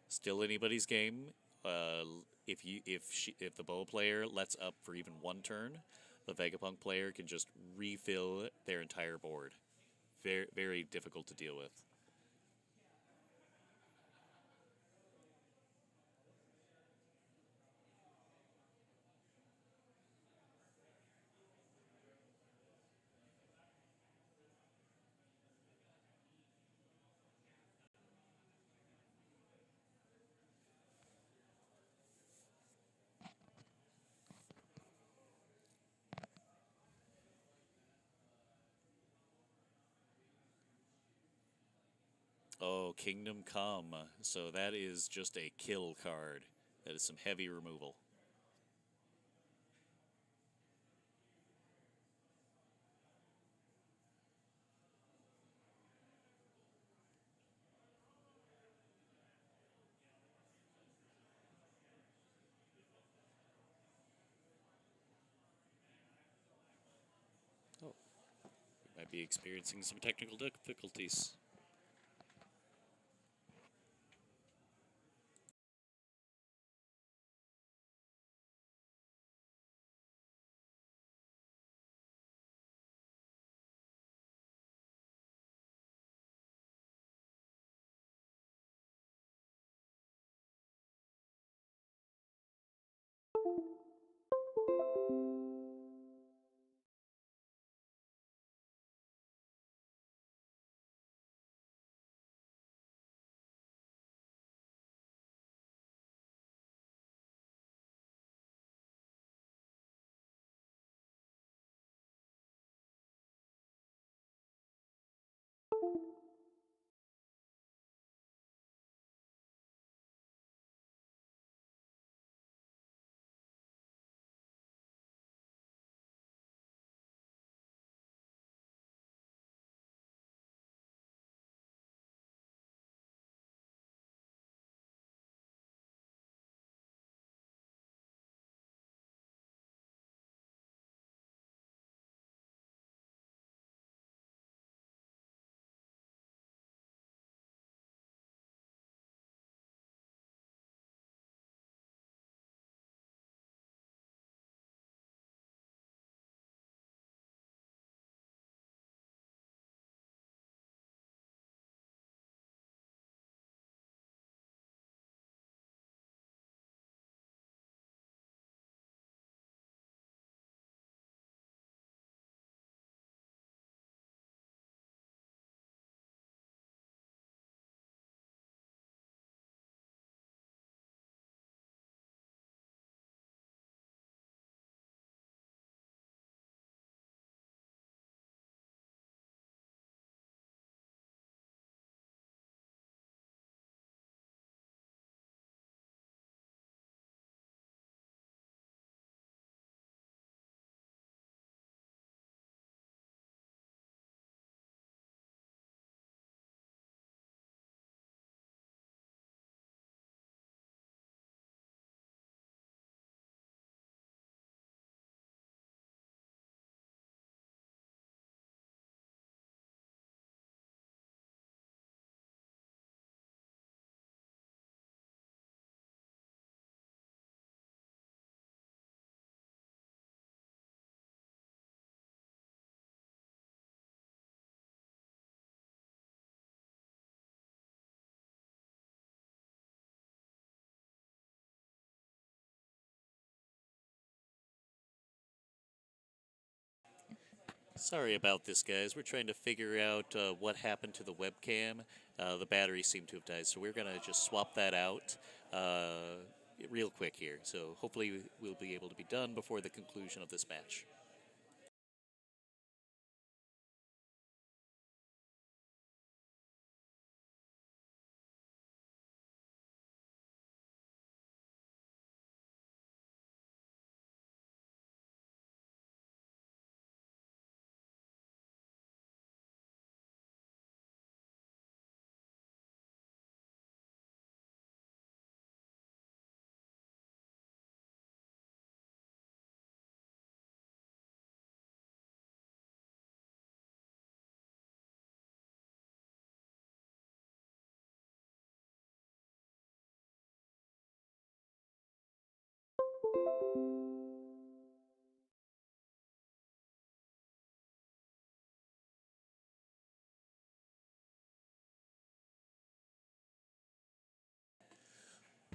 Speaker 1: Still anybody's game. If the Boa player lets up for even 1 turn, the Vegapunk player can just refill their entire board. Very difficult to deal with. Oh, Kingdom Come. So that is just a kill card. That is some heavy removal. Oh, we might be experiencing some technical difficulties. Sorry about this, guys. We're trying to figure out what happened to the webcam. The battery seemed to have died, so we're going to just swap that out real quick here. So hopefully we'll be able to be done before the conclusion of this match.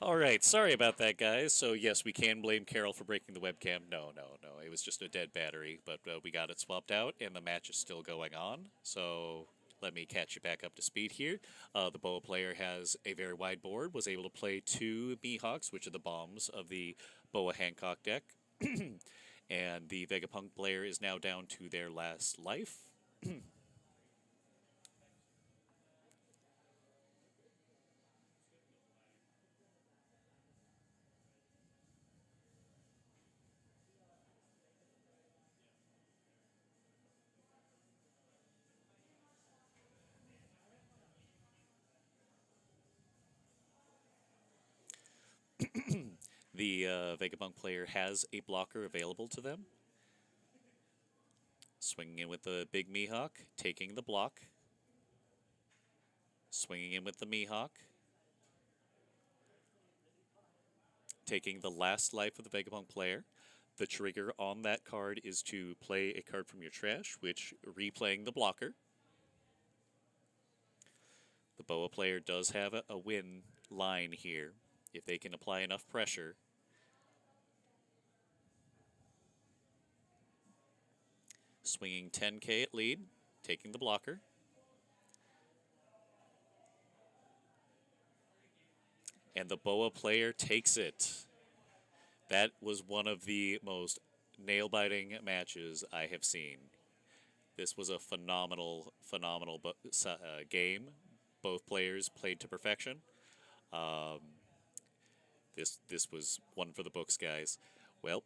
Speaker 1: All right, sorry about that, guys. So yes, we can blame Carol for breaking the webcam. No, no, no. It was just a dead battery, but we got it swapped out, and the match is still going on. So let me catch you back up to speed here. The Boa player has a very wide board, was able to play two Mihawks, which are the bombs of the Boa Hancock deck. And the Vegapunk player is now down to their last life. The Vegapunk player has a blocker available to them. Swinging in with the big Mihawk, taking the block. Swinging in with the Mihawk. Taking the last life of the Vegapunk player. The trigger on that card is to play a card from your trash, which replaying the blocker. The Boa player does have a win line here if they can apply enough pressure. Swinging 10k at lead, taking the blocker. And the Boa player takes it. That was one of the most nail-biting matches I have seen. This was a phenomenal game. Both players played to perfection. Um, this was one for the books, guys. Well,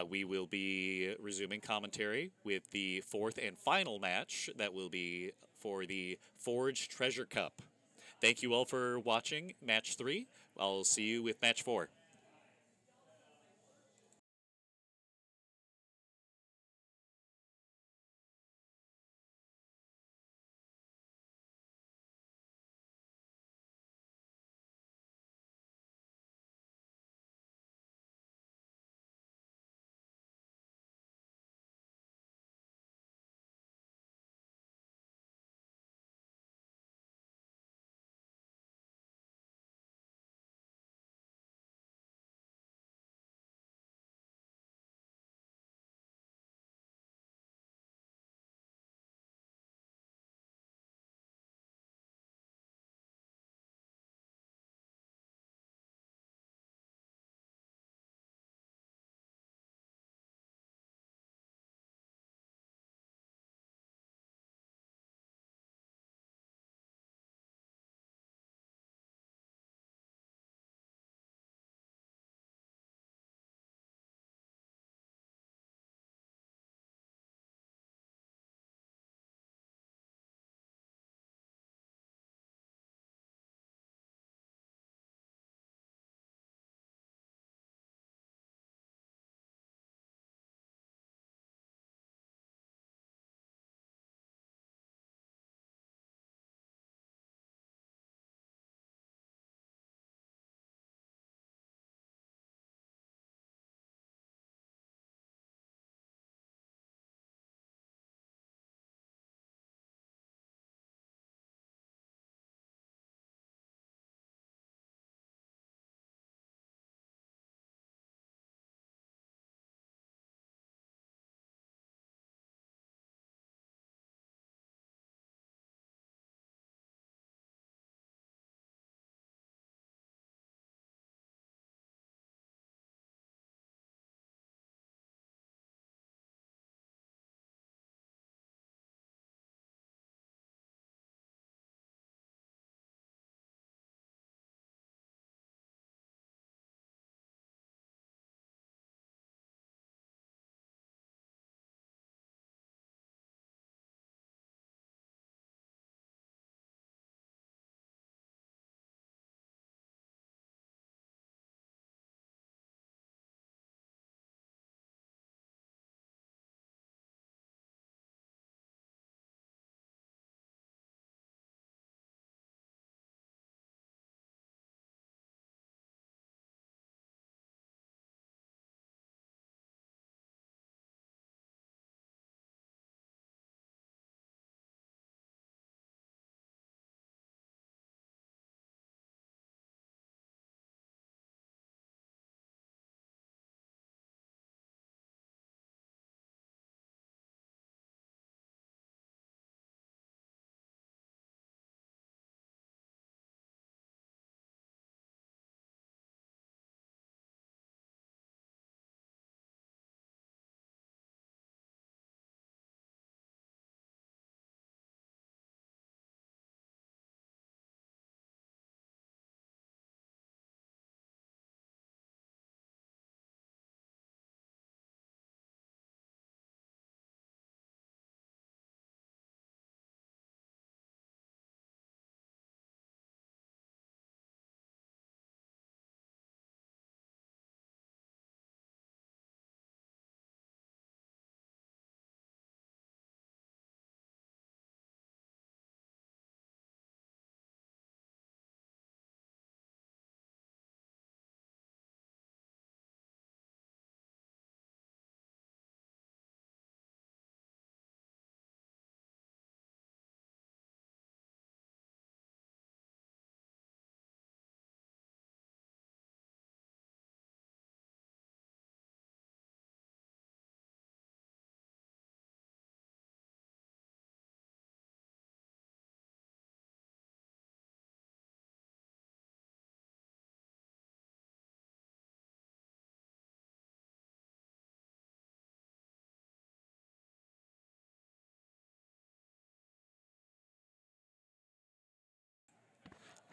Speaker 1: we will be resuming commentary with the fourth and final match that will be for the Forge Treasure Cup. Thank you all for watching Match 3. I'll see you with Match 4.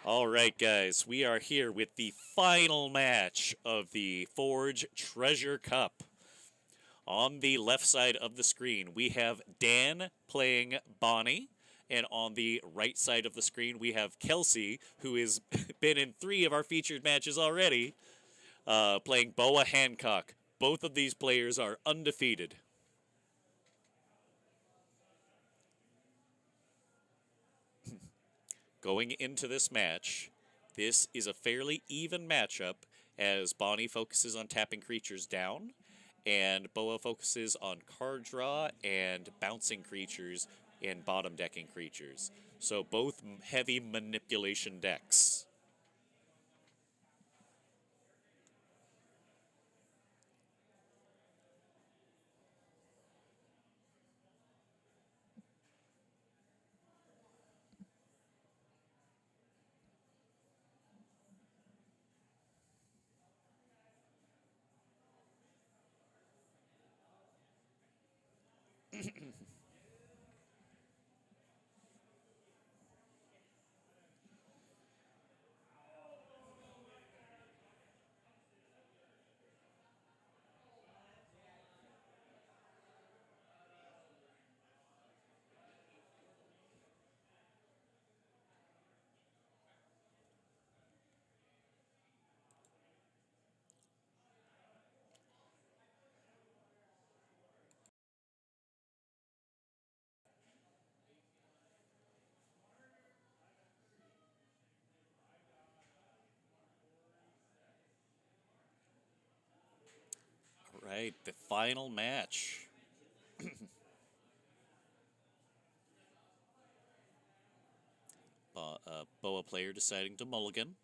Speaker 1: All right, guys, we are here with the final match of the Forge Treasure Cup. On the left side of the screen, we have Dan playing Bonnie. And on the right side of the screen, we have Kelsey, who has been in 3 of our featured matches already, playing Boa Hancock. Both of these players are undefeated. Going into this match, this is a fairly even matchup as Bonnie focuses on tapping creatures down and Boa focuses on card draw and bouncing creatures and bottom decking creatures. So both heavy manipulation decks. All right, the final match. Boa player deciding to mulligan.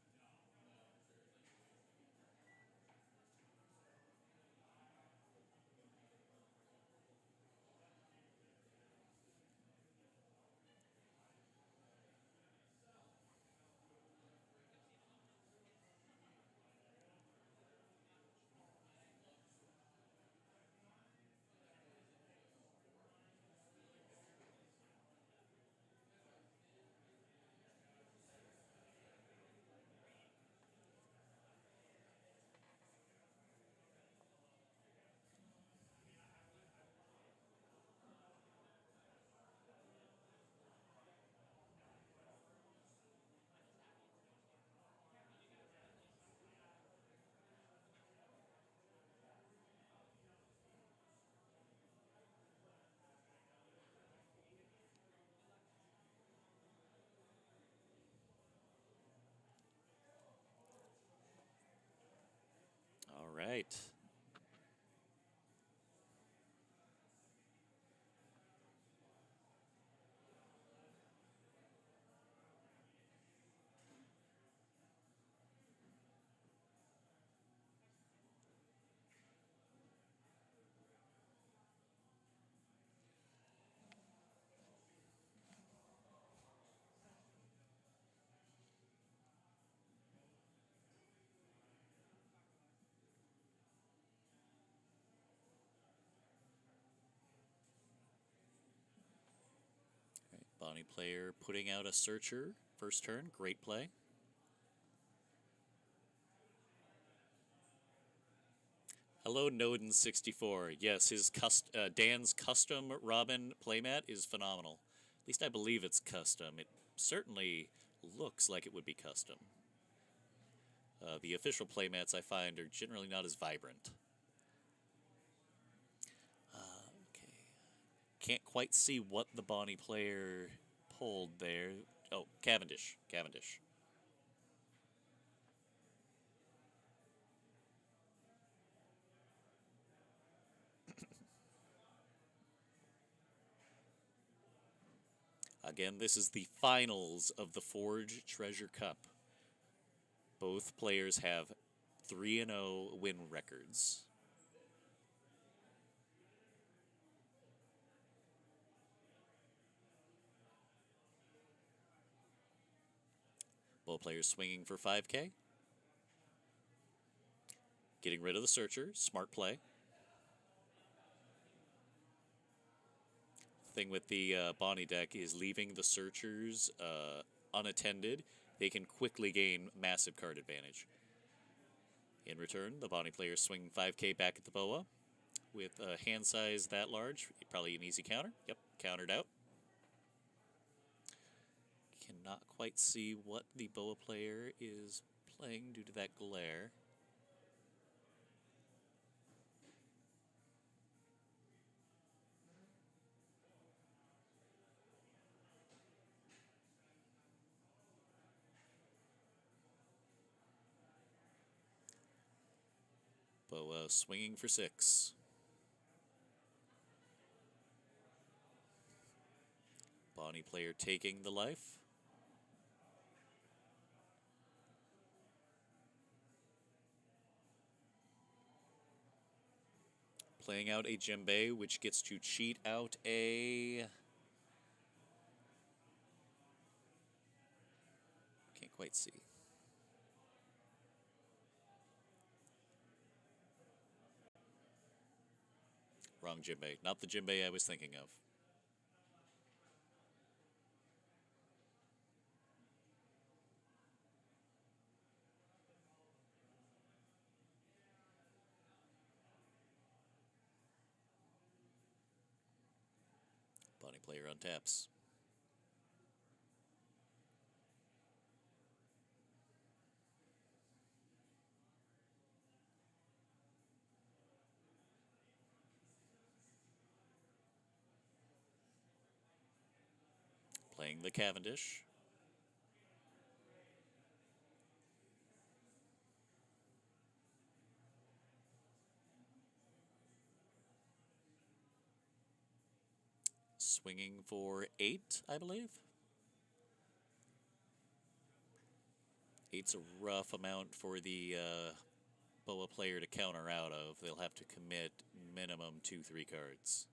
Speaker 1: All right. Bonnie player putting out a searcher first turn. Great play. Hello, Noden64. Yes, Dan's custom Robin playmat is phenomenal. At least I believe it's custom. It certainly looks like it would be custom. The official playmats I find are generally not as vibrant. Okay. Can't quite see what the Bonnie player pulled there. Oh, Cavendish. Cavendish. Again, this is the finals of the Forge Treasure Cup. Both players have 3-0 win records. Both players swinging for 5K. Getting rid of the searcher. Smart play. Thing with the Bonnie deck is leaving the searchers unattended they can quickly gain massive card advantage. In return, the Bonnie players swing 5k back at the Boa. With a hand size that large, probably an easy counter. Yep, countered out. Cannot quite see what the Boa player is playing due to that glare. Boa swinging for 6. Bonnie player taking the life. Playing out a djembe, which gets to cheat out a... Can't quite see. Wrong djembe. Not the djembe I was thinking of. Bonnie player untaps. Playing the Cavendish. Swinging for 8, I believe. 8's a rough amount for the Boa player to counter out of. They'll have to commit minimum 2-3 cards.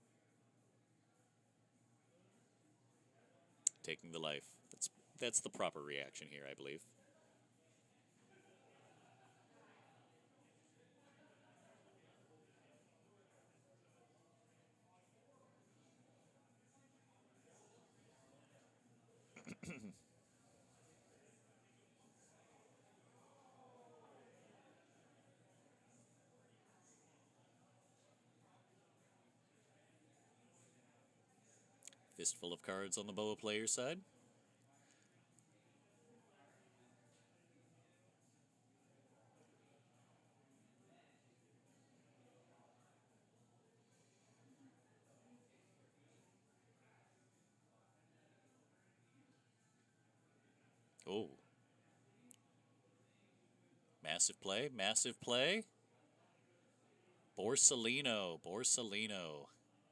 Speaker 1: Taking the life. That's the proper reaction here, I believe. Fistful of cards on the Boa player side. Oh. Massive play, massive play. Borsalino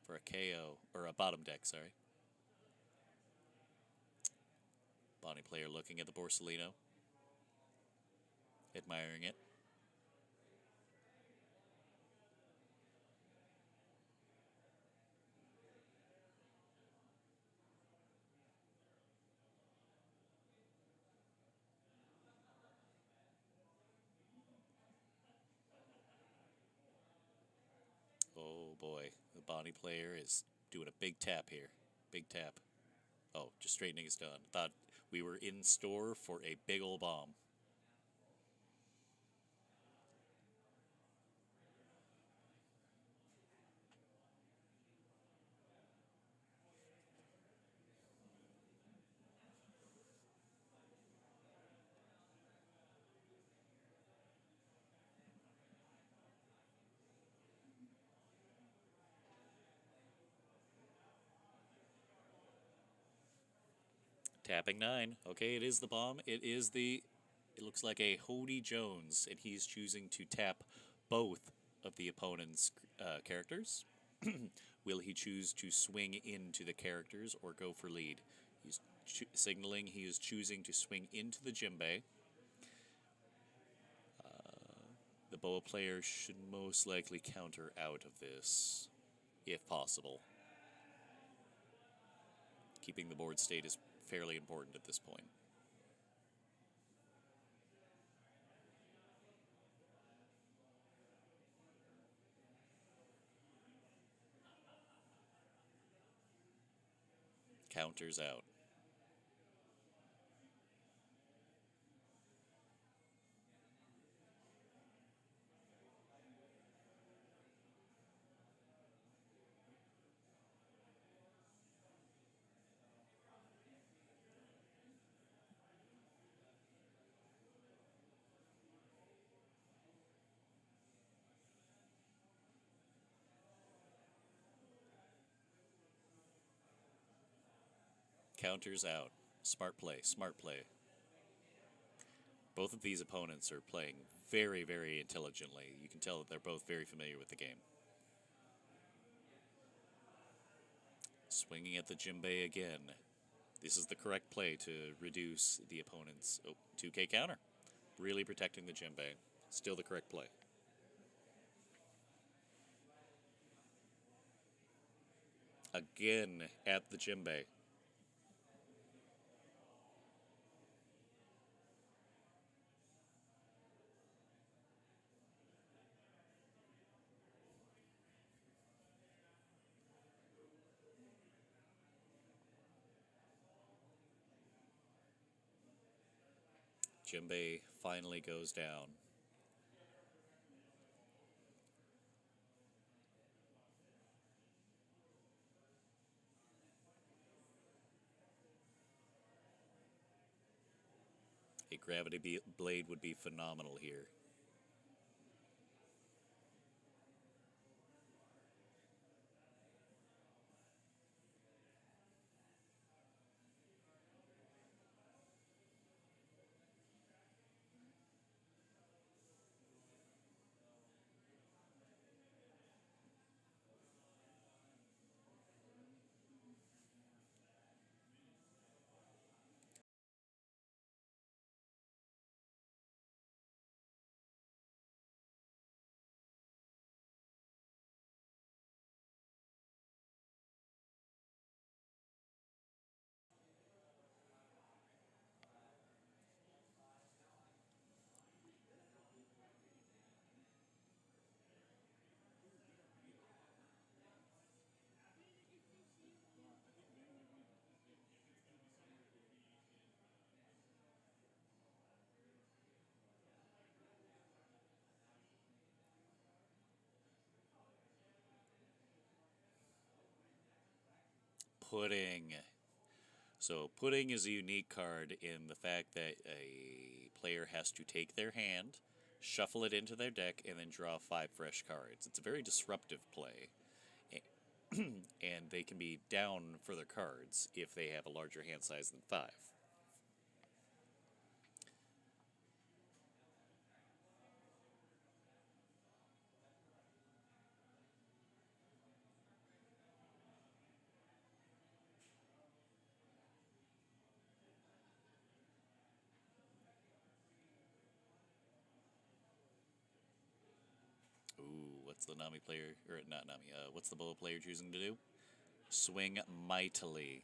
Speaker 1: for a KO, or a bottom deck, sorry. Bonnie player looking at the Borsalino. Admiring it. Oh boy, the Bonnie player is doing a big tap here. Big tap. Oh, just straightening his done. Thought we were in store for a big ol' bomb. Tapping 9. Okay, it is the bomb. It looks like a Hody Jones, and he's choosing to tap both of the opponent's characters. Will he choose to swing into the characters or go for lead? He's signaling he is choosing to swing into the djembe. The Boa player should most likely counter out of this, if possible. Keeping the board state is fairly important at this point. Counters out. counters out. Smart play, smart play. Both of these opponents are playing very, very intelligently. You can tell that they're both very familiar with the game. Swinging at the djembe again. This is the correct play to reduce the opponent's 2K counter. Really protecting the djembe. Still the correct play. Again at the djembe. Djembe finally goes down. A gravity blade would be phenomenal here. Pudding. So pudding is a unique card in the fact that a player has to take their hand, shuffle it into their deck, and then draw 5 fresh cards. It's a very disruptive play. And they can be down for their cards if they have a larger hand size than 5. Ooh, what's the Nami player, or not Nami, what's the Boa player choosing to do? Swing mightily.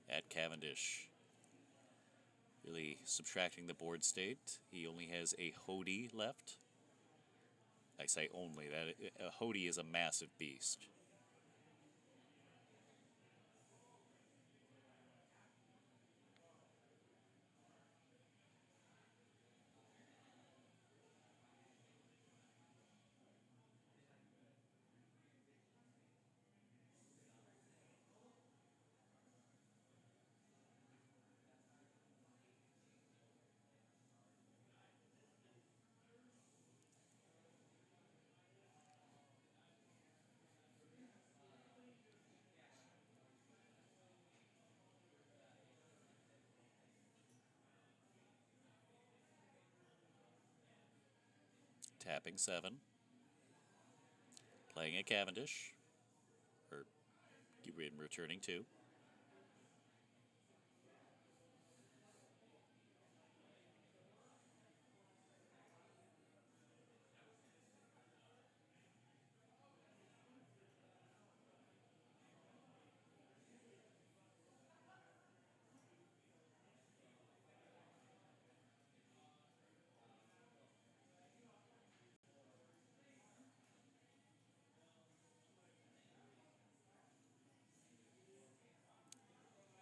Speaker 1: At Cavendish. Really subtracting the board state. He only has a Hody left. I say only, that a Hody is a massive beast. Tapping 7. Playing a Cavendish. Or returning 2.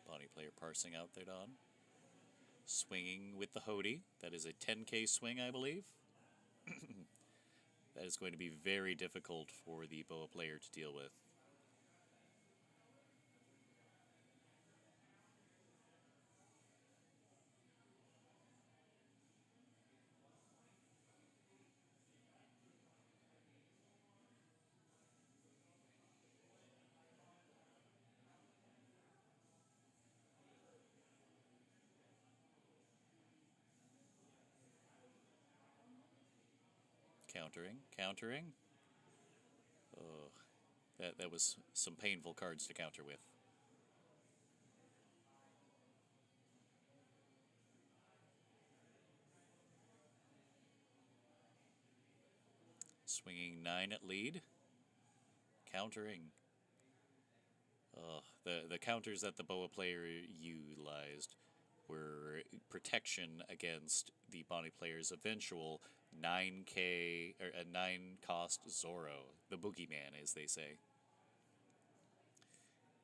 Speaker 1: Bonnie player parsing out their Dawn. Swinging with the Hody. That is a 10k swing, I believe. That is going to be very difficult for the Boa player to deal with. Countering, countering. Oh, that was some painful cards to counter with. Swinging 9 at lead. Countering. The counters that the Boa player utilized were protection against the Bonnie player's eventual 9K or a 9-cost Zoro, the boogeyman, as they say.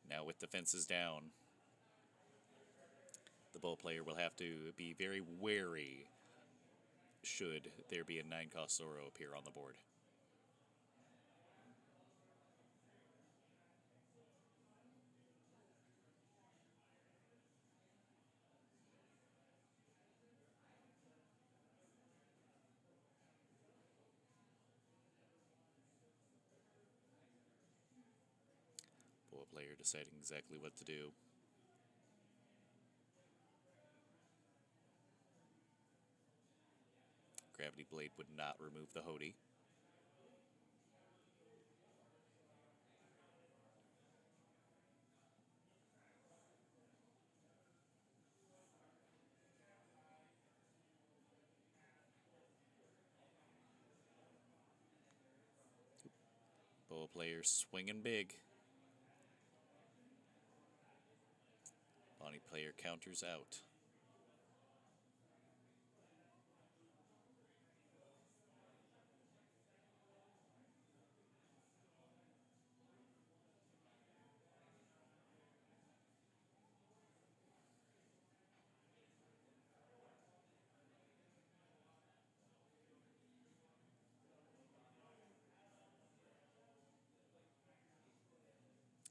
Speaker 1: Now with defenses down, the Boa player will have to be very wary should there be a 9-cost Zoro appear on the board. Boa player deciding exactly what to do. Gravity Blade would not remove the Hody. Boa player swinging big. Bonnie player counters out.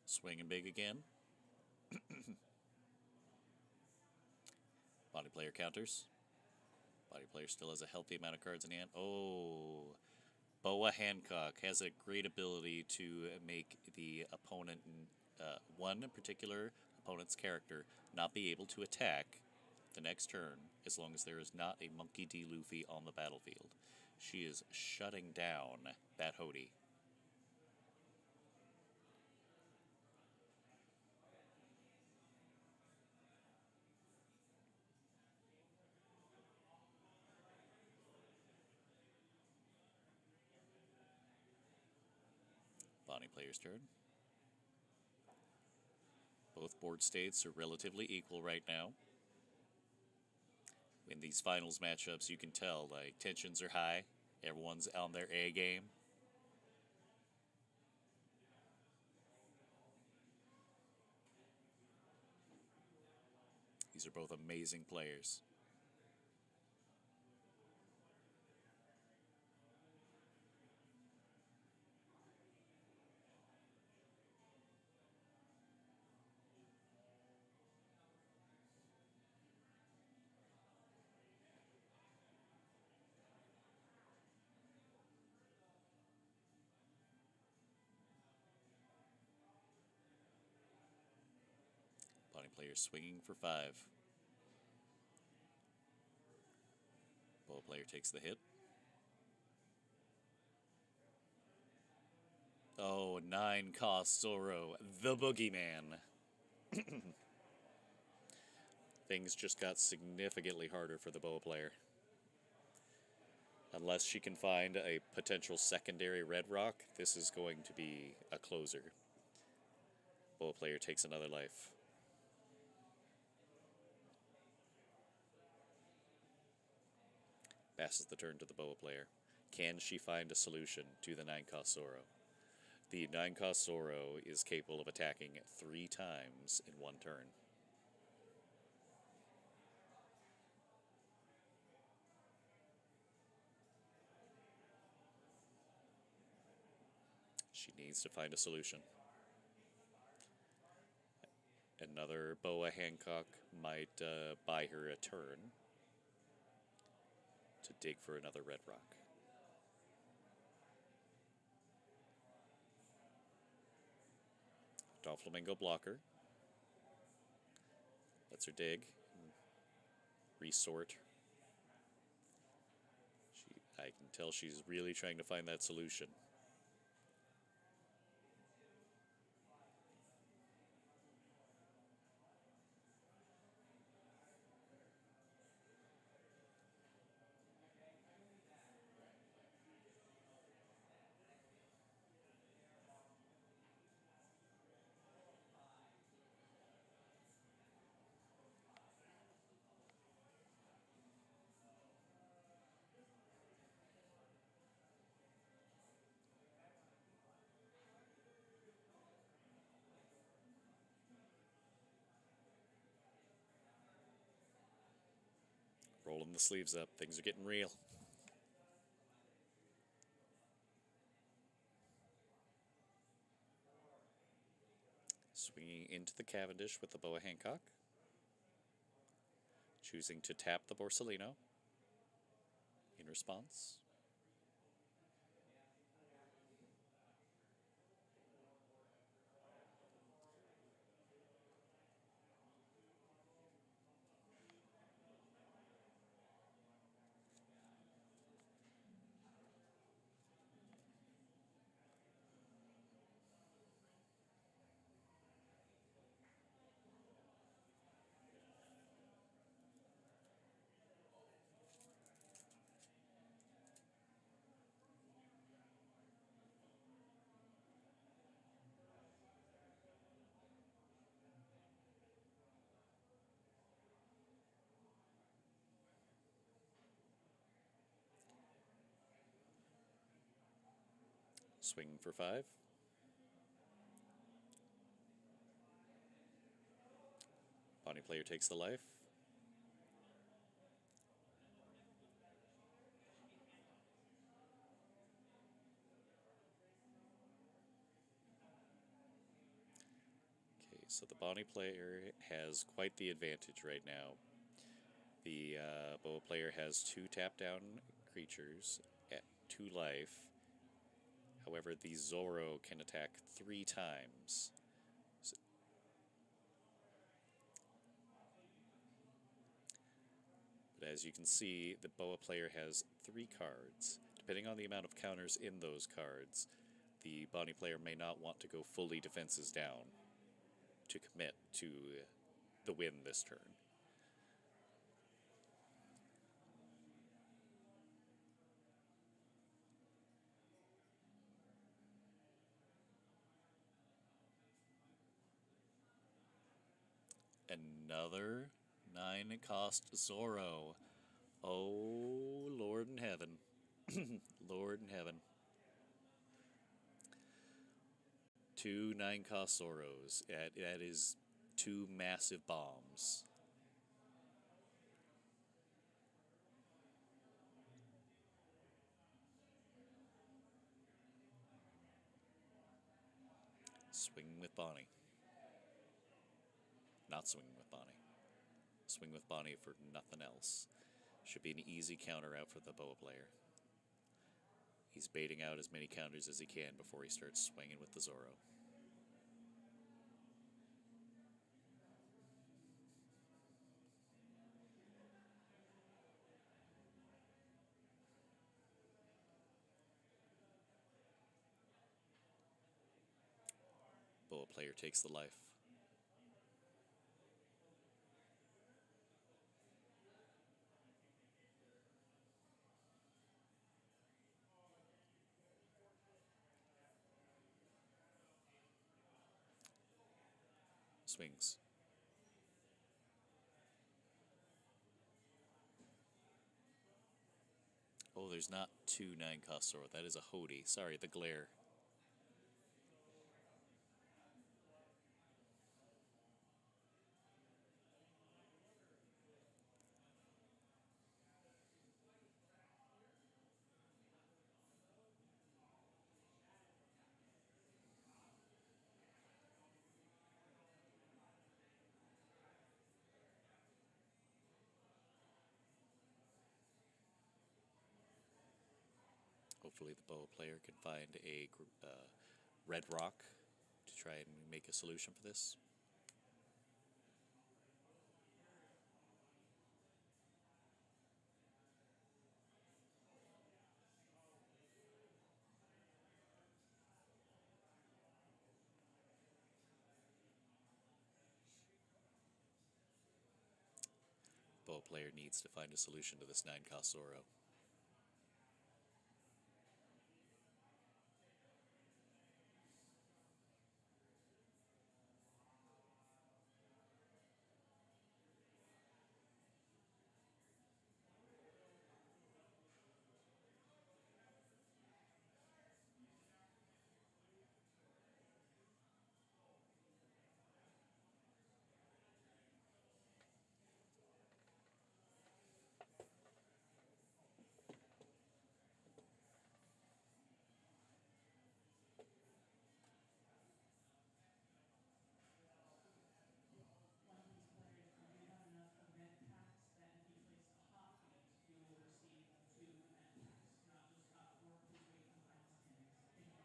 Speaker 1: Swinging big again. Body player counters. Body player still has a healthy amount of cards in hand. Oh, Boa Hancock has a great ability to make the opponent, one particular opponent's character, not be able to attack the next turn as long as there is not a Monkey D. Luffy on the battlefield. She is shutting down that Hody. Bonnie player's turn. Both board states are relatively equal right now. In these finals matchups, you can tell, like, tensions are high. Everyone's on their A game. These are both amazing players. Bonnie player swinging for 5. Boa player takes the hit. Oh, 9-cost Zoro, the boogeyman. Things just got significantly harder for the Boa player. Unless she can find a potential secondary red rock, this is going to be a closer. Boa player takes another life. Passes the turn to the Boa player. Can she find a solution to the 9-cost Zoro? The 9-cost Zoro is capable of attacking 3 times in one turn. She needs to find a solution. Another Boa Hancock might buy her a turn to dig for another red rock. Doflamingo blocker. Lets her dig. Resort. I can tell she's really trying to find that solution. Rolling the sleeves up. Things are getting real. Swinging into the Cavendish with the Boa Hancock. Choosing to tap the Borsalino in response. Swing for 5. Bonnie player takes the life. Okay, so the Bonnie player has quite the advantage right now. The Boa player has 2 tap down creatures at 2 life. However, the Zoro can attack 3 times. But as you can see, the Boa player has 3 cards. Depending on the amount of counters in those cards, the Bonnie player may not want to go fully defenses down to commit to the win this turn. Another 9-cost Zoro. Oh, Lord in heaven. Lord in heaven. 2 9-cost Zoros. That is 2 massive bombs. Swing with Bonnie. Not swinging with Bonnie. Swing with Bonnie for nothing else. Should be an easy counter out for the Boa player. He's baiting out as many counters as he can before he starts swinging with the Zoro. Boa player takes the life. Swings. Oh, there's not 2 9-cost Zoro. That is a Hody. Sorry, the glare. Hopefully the Boa player can find a red rock to try and make a solution for this. Boa player needs to find a solution to this 9-cost Zoro.
Speaker 2: One Piece players, you do have enough event packs that if you place a hot wait, you will receive 2 event packs, not just hot or please wait for the final standings. Thank you.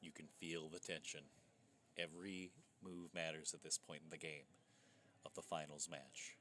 Speaker 1: You can feel the tension. Every move matters at this point in the game of the finals match.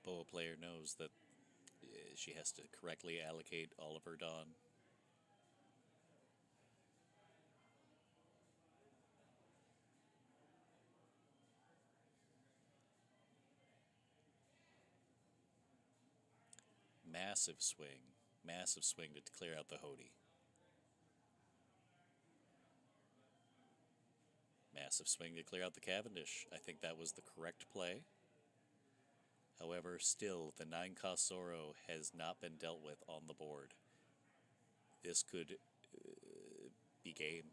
Speaker 1: Boa player knows that she has to correctly allocate all of her Dawn. Massive swing. Massive swing to clear out the Hody. Massive swing to clear out the Cavendish. I think that was the correct play. However, still, the 9-cost Zoro has not been dealt with on the board. This could be game.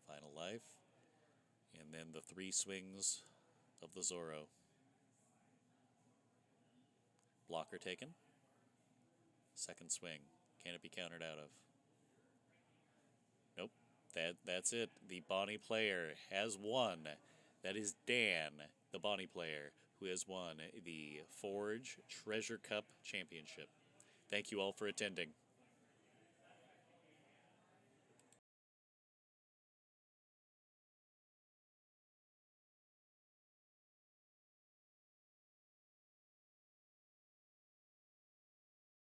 Speaker 1: Final life. And then the 3 swings of the Zoro. Blocker taken. Second swing. Can it be countered out of? Nope. That's it. The Bonnie player has won. That is Dan, the Bonnie player, who has won the Forge Treasure Cup Championship. Thank you all for attending.